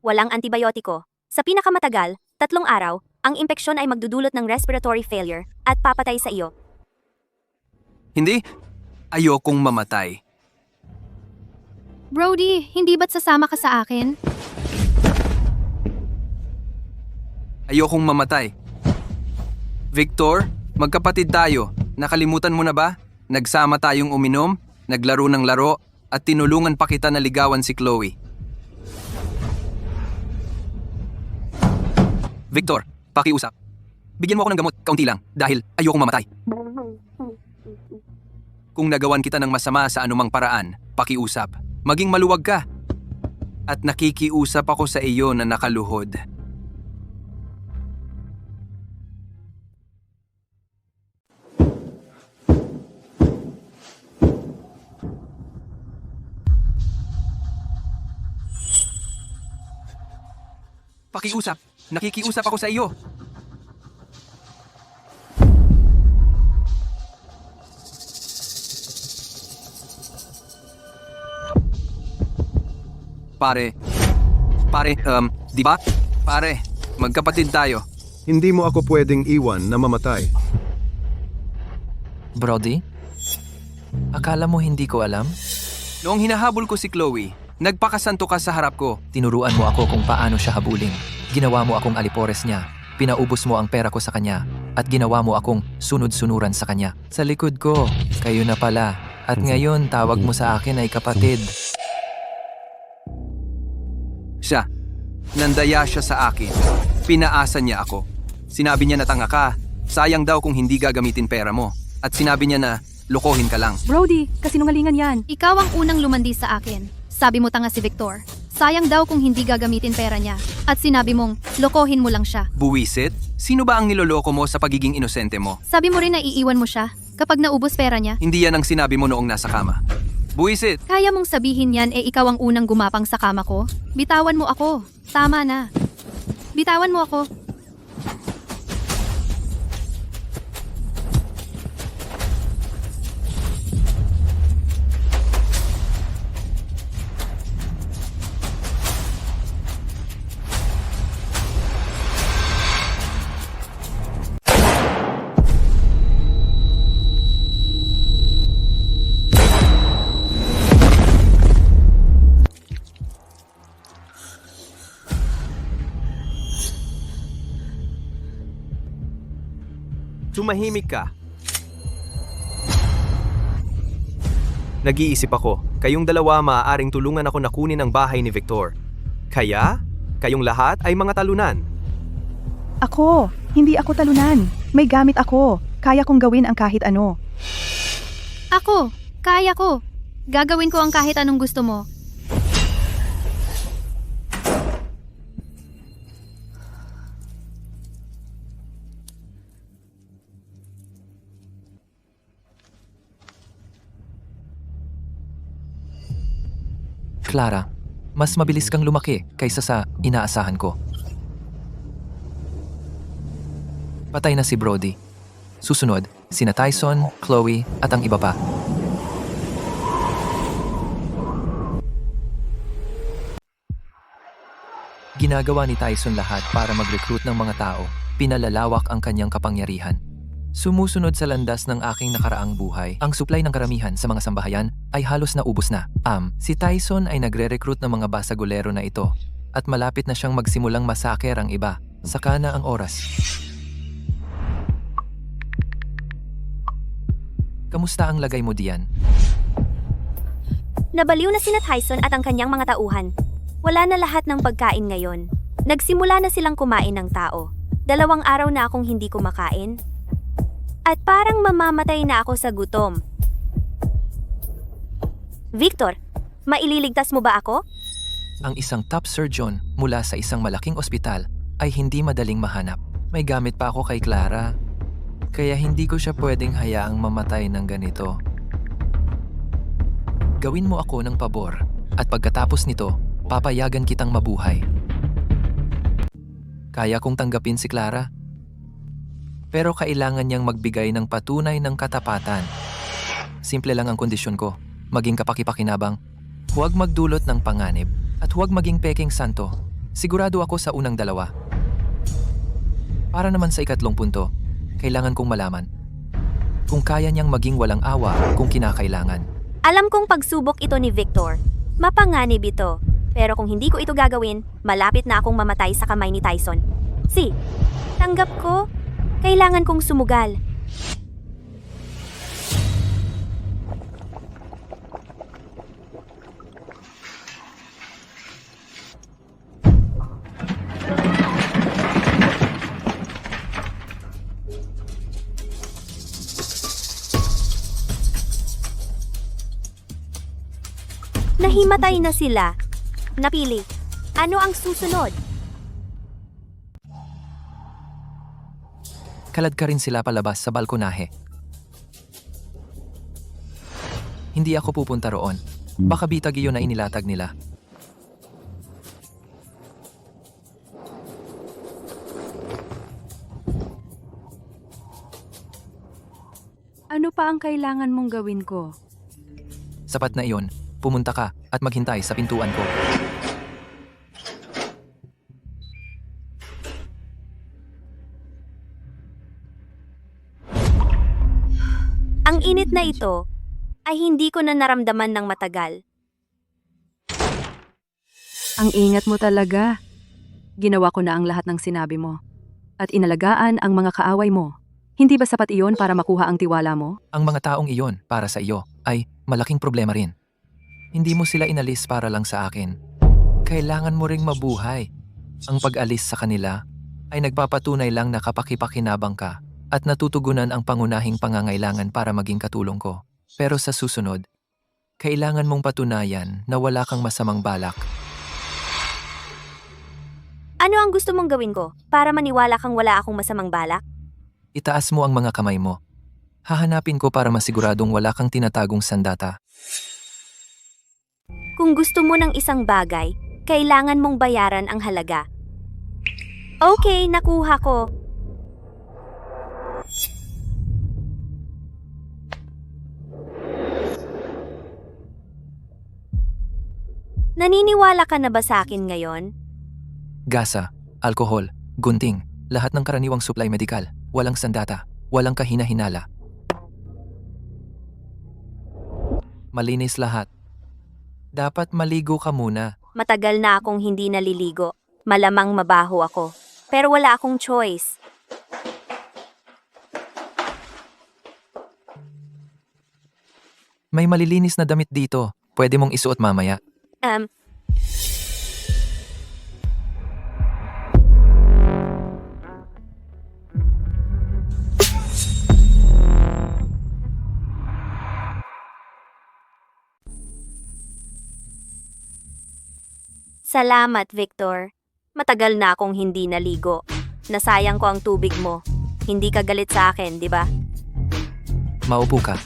Walang antibiotiko. Sa pinakamatagal, 3 araw, ang impeksyon ay magdudulot ng respiratory failure at papatay sa iyo. Hindi, ayokong mamatay. Brody, hindi ba't sasama ka sa akin? Ayokong mamatay. Victor, magkapatid tayo. Nakalimutan mo na ba? Nagsama tayong uminom, naglaro ng laro, at tinulungan pa kita na ligawan si Chloe. Victor, pakiusap. Bigyan mo ako ng gamot, kaunti lang, dahil ayokong mamatay. Kung nagawan kita ng masama sa anumang paraan, pakiusap. Maging maluwag ka. At nakikiusap ako sa iyo na nakaluhod. Pakiusap. Nakikiusap ako sa iyo. Pare, di ba? Pare, magkapatid tayo. Hindi mo ako pwedeng iwan na mamatay. Brody? Akala mo hindi ko alam? Noong hinahabol ko si Chloe, nagpakasanto ka sa harap ko. Tinuruan mo ako kung paano siya habulin. Ginawa mo akong alipores niya. Pinaubos mo ang pera ko sa kanya. At ginawa mo akong sunod-sunuran sa kanya. Sa likod ko, kayo na pala. At ngayon, tawag mo sa akin ay kapatid. Siya. Nandaya siya sa akin. Pinaasa niya ako. Sinabi niya na tanga ka. Sayang daw kung hindi gagamitin pera mo. At sinabi niya na lokohin ka lang. Brody, kasinungalingan yan. Ikaw ang unang lumandi sa akin. Sabi mo tanga si Victor. Sayang daw kung hindi gagamitin pera niya. At sinabi mong, lokohin mo lang siya. Buwisit? Sino ba ang niloloko mo sa pagiging inosente mo? Sabi mo rin na iiwan mo siya kapag naubos pera niya. Hindi yan ang sinabi mo noong nasa kama. Buwisit! Kaya mong sabihin yan ikaw ang unang gumapang sa kama ko? Bitawan mo ako. Tama na. Bitawan mo ako. tumahimik ka. Nag-iisip ako, kayong dalawa maaaring tulungan ako na kunin ang bahay ni Victor. Kaya, kayong lahat ay mga talunan. Ako, hindi ako talunan. May gamit ako. Kaya kong gawin ang kahit ano. Ako, kaya ko. Gagawin ko ang kahit anong gusto mo. Clara, mas mabilis kang lumaki kaysa sa inaasahan ko. Patay na si Brody. Susunod, sina Tyson, Chloe at ang iba pa. Ginagawa ni Tyson lahat para mag-recruit ng mga tao. Pinalalawak ang kanyang kapangyarihan. Sumusunod sa landas ng aking nakaraang buhay, ang supply ng karamihan sa mga sambahayan ay halos naubos na. Si Tyson ay nagre-recruit ng mga basagulero na ito at malapit na siyang magsimulang masaker ang iba. Saka na ang oras. Kamusta ang lagay mo diyan? Nabaliw na sina Tyson at ang kanyang mga tauhan. Wala na lahat ng pagkain ngayon. Nagsimula na silang kumain ng tao. 2 araw na akong hindi kumakain. At parang mamamatay na ako sa gutom. Victor, maililigtas mo ba ako? Ang isang top surgeon mula sa isang malaking ospital ay hindi madaling mahanap. May gamit pa ako kay Clara, kaya hindi ko siya pwedeng hayaang mamatay ng ganito. Gawin mo ako ng pabor, at pagkatapos nito, papayagan kitang mabuhay. Kaya kong tanggapin si Clara, pero kailangan niyang magbigay ng patunay ng katapatan. Simple lang ang kondisyon ko, maging kapakipakinabang, huwag magdulot ng panganib, at huwag maging peking santo. Sigurado ako sa unang 2. Para naman sa 3 punto, kailangan kong malaman kung kaya niyang maging walang awa kung kinakailangan. Alam kong pagsubok ito ni Victor. Mapanganib ito. Pero kung hindi ko ito gagawin, malapit na akong mamatay sa kamay ni Tyson. Tanggap ko. Kailangan kong sumugal. Nahimatay na sila. Napili. Ano ang susunod? Kalad ka rin sila palabas sa balkonahe. Hindi ako pupunta roon. Baka bitag iyon na inilatag nila. Ano pa ang kailangan mong gawin ko? Sapat na iyon, pumunta ka at maghintay sa pintuan ko. Ang init na ito ay hindi ko na naramdaman ng matagal. Ang ingat mo talaga. Ginawa ko na ang lahat ng sinabi mo. At inalagaan ang mga kaaway mo. Hindi ba sapat iyon para makuha ang tiwala mo? Ang mga taong iyon para sa iyo ay malaking problema rin. Hindi mo sila inalis para lang sa akin. Kailangan mo ring mabuhay. Ang pag-alis sa kanila ay nagpapatunay lang na kapakipakinabang ka at natutugunan ang pangunahing pangangailangan para maging katulong ko. Pero sa susunod, kailangan mong patunayan na wala kang masamang balak. Ano ang gusto mong gawin ko para maniwala kang wala akong masamang balak? Itaas mo ang mga kamay mo. Hahanapin ko para masiguradong wala kang tinatagong sandata. Kung gusto mo ng isang bagay, kailangan mong bayaran ang halaga. Okay, nakuha ko. Naniniwala ka na ba sa akin ngayon? Gasa, alkohol, gunting, lahat ng karaniwang supply medikal, walang sandata, walang kahina-hinala. Malinis lahat. Dapat maligo ka muna. Matagal na akong hindi naliligo. Malamang mabaho ako. Pero wala akong choice. May malilinis na damit dito. Pwede mong isuot mamaya. Salamat, Victor. Matagal na akong hindi naligo. Nasayang ko ang tubig mo. Hindi ka galit sa akin, di ba? Maupo ka.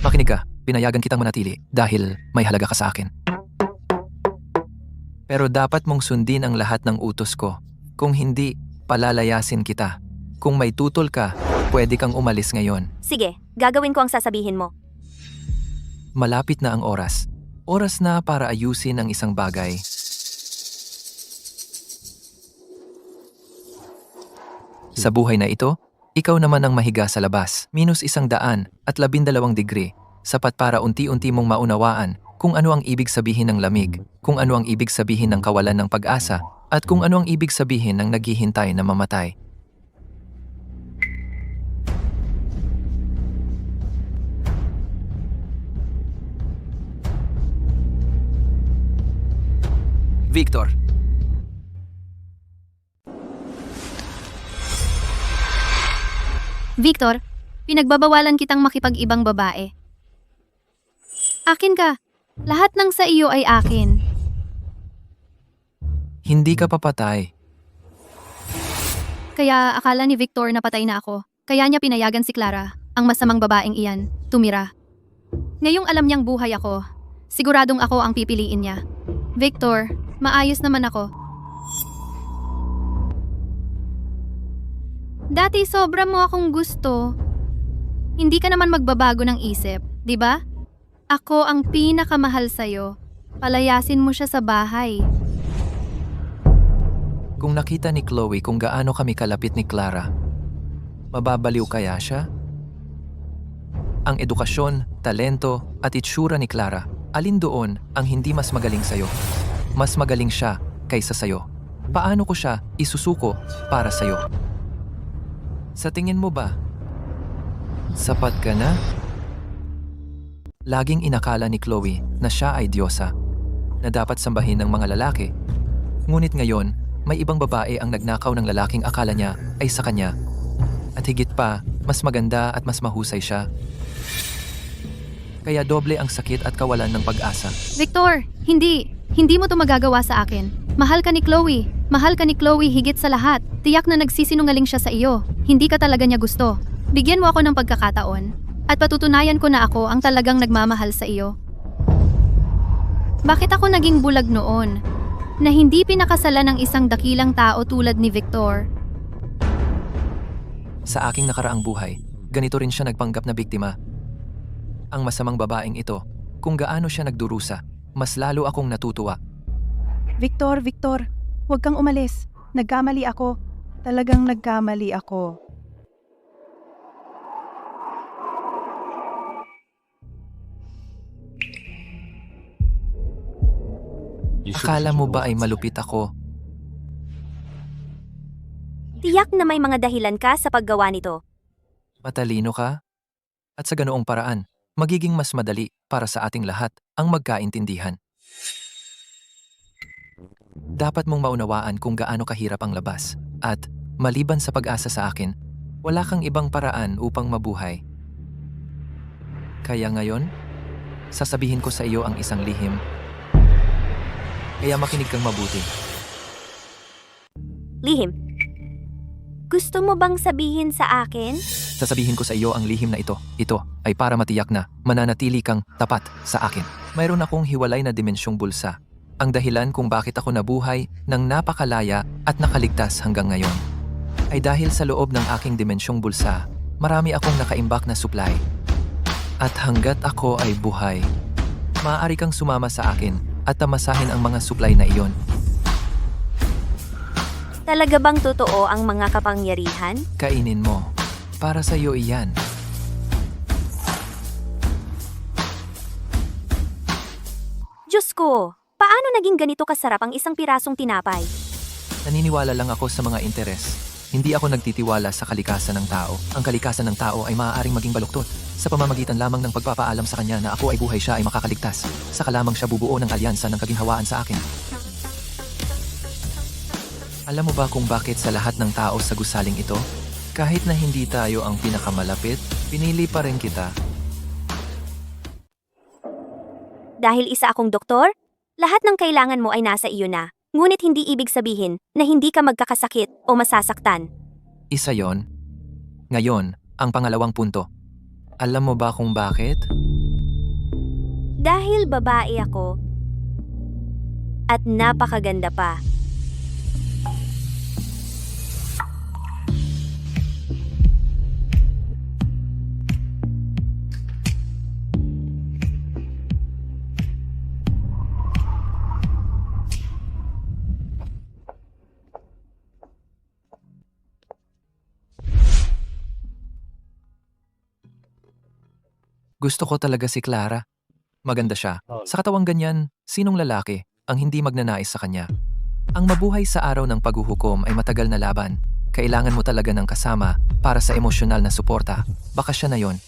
Makinig ka. Pinayagan kitang manatili dahil may halaga ka sa akin. Pero dapat mong sundin ang lahat ng utos ko. Kung hindi, palalayasin kita. Kung may tutol ka, pwede kang umalis ngayon. Sige, gagawin ko ang sasabihin mo. Malapit na ang oras. Oras na para ayusin ang isang bagay. Sa buhay na ito, ikaw naman ang mahiga sa labas. -112 degree. Sapat para unti-unti mong maunawaan kung ano ang ibig sabihin ng lamig, kung ano ang ibig sabihin ng kawalan ng pag-asa, at kung ano ang ibig sabihin ng naghihintay na mamatay. Victor, Victor, pinagbabawalan kitang makipag-ibang babae. Akin ka. Lahat ng sa iyo ay akin. Hindi ka papatay. Kaya akala ni Victor na patay na ako. Kaya niya pinayagan si Clara, ang masamang babaeng iyan, tumira. Ngayong alam niyang buhay ako, siguradong ako ang pipiliin niya. Victor, maayos naman ako. Dati sobra mo akong gusto. Hindi ka naman magbabago ng isip, di ba? Ako ang pinakamahal sa'yo. Palayasin mo siya sa bahay. Kung nakita ni Chloe kung gaano kami kalapit ni Clara, mababaliw kaya siya? Ang edukasyon, talento, at itsura ni Clara, alin doon ang hindi mas magaling sa'yo? Mas magaling siya kaysa sa'yo. Paano ko siya isusuko para sa'yo? Sa tingin mo ba, sapat ka na? Laging inakala ni Chloe na siya ay diyosa, na dapat sambahin ng mga lalaki. Ngunit ngayon, may ibang babae ang nagnakaw ng lalaking akala niya ay sa kanya. At higit pa, mas maganda at mas mahusay siya. Kaya doble ang sakit at kawalan ng pag-asa. Victor, hindi. Hindi mo to magagawa sa akin. Mahal ka ni Chloe. Mahal ka ni Chloe higit sa lahat. Tiyak na nagsisinungaling siya sa iyo. Hindi ka talaga niya gusto. Bigyan mo ako ng pagkakataon. At patutunayan ko na ako ang talagang nagmamahal sa iyo. Bakit ako naging bulag noon? Na hindi pinakasalan ng isang dakilang tao tulad ni Victor. Sa aking nakaraang buhay, ganito rin siya nagpanggap na biktima. Ang masamang babaeng ito, kung gaano siya nagdurusa, mas lalo akong natutuwa. Victor, huwag kang umalis. Nagkamali ako. Talagang nagkamali ako. Akala mo ba ay malupit ako? Tiyak na may mga dahilan ka sa paggawa nito. Matalino ka? At sa ganoong paraan, magiging mas madali para sa ating lahat ang magkaintindihan. Dapat mong maunawaan kung gaano kahirap ang labas at, maliban sa pag-asa sa akin, wala kang ibang paraan upang mabuhay. Kaya ngayon, sasabihin ko sa iyo ang isang lihim. Kaya makinig kang mabuti. Lihim. Gusto mo bang sabihin sa akin? Sasabihin ko sa iyo ang lihim na ito. Ito ay para matiyak na mananatili kang tapat sa akin. Mayroon akong hiwalay na dimensyong bulsa. Ang dahilan kung bakit ako nabuhay ng napakalaya at nakaligtas hanggang ngayon ay dahil sa loob ng aking dimensyong bulsa, marami akong nakaimbak na supply. At hanggat ako ay buhay, maaari kang sumama sa akin at tamasahin ang mga supply na iyon. Talaga bang totoo ang mga kapangyarihan? Kainin mo. Para sa iyo iyan. Diyos ko, paano naging ganito kasarap ang isang pirasong tinapay? Naniniwala lang ako sa mga interes. Hindi ako nagtitiwala sa kalikasan ng tao. Ang kalikasan ng tao ay maaaring maging baluktot. Sa pamamagitan lamang ng pagpapaalam sa kanya na ako ay buhay siya ay makakaligtas. Saka lamang siya bubuo ng alyansa ng kaginhawaan sa akin. Alam mo ba kung bakit sa lahat ng tao sa gusaling ito? Kahit na hindi tayo ang pinakamalapit, pinili pa rin kita. Dahil isa akong doktor, lahat ng kailangan mo ay nasa iyo na. Ngunit hindi ibig sabihin na hindi ka magkakasakit o masasaktan. Isa yon. Ngayon, ang pangalawang punto. Alam mo ba kung bakit? Dahil babae ako at napakaganda pa. Gusto ko talaga si Clara. Maganda siya. Sa katawang ganyan, sinong lalaki ang hindi magnanais sa kanya? Ang mabuhay sa araw ng paghuhukom ay matagal na laban. Kailangan mo talaga ng kasama para sa emosyonal na suporta. Baka siya na yon.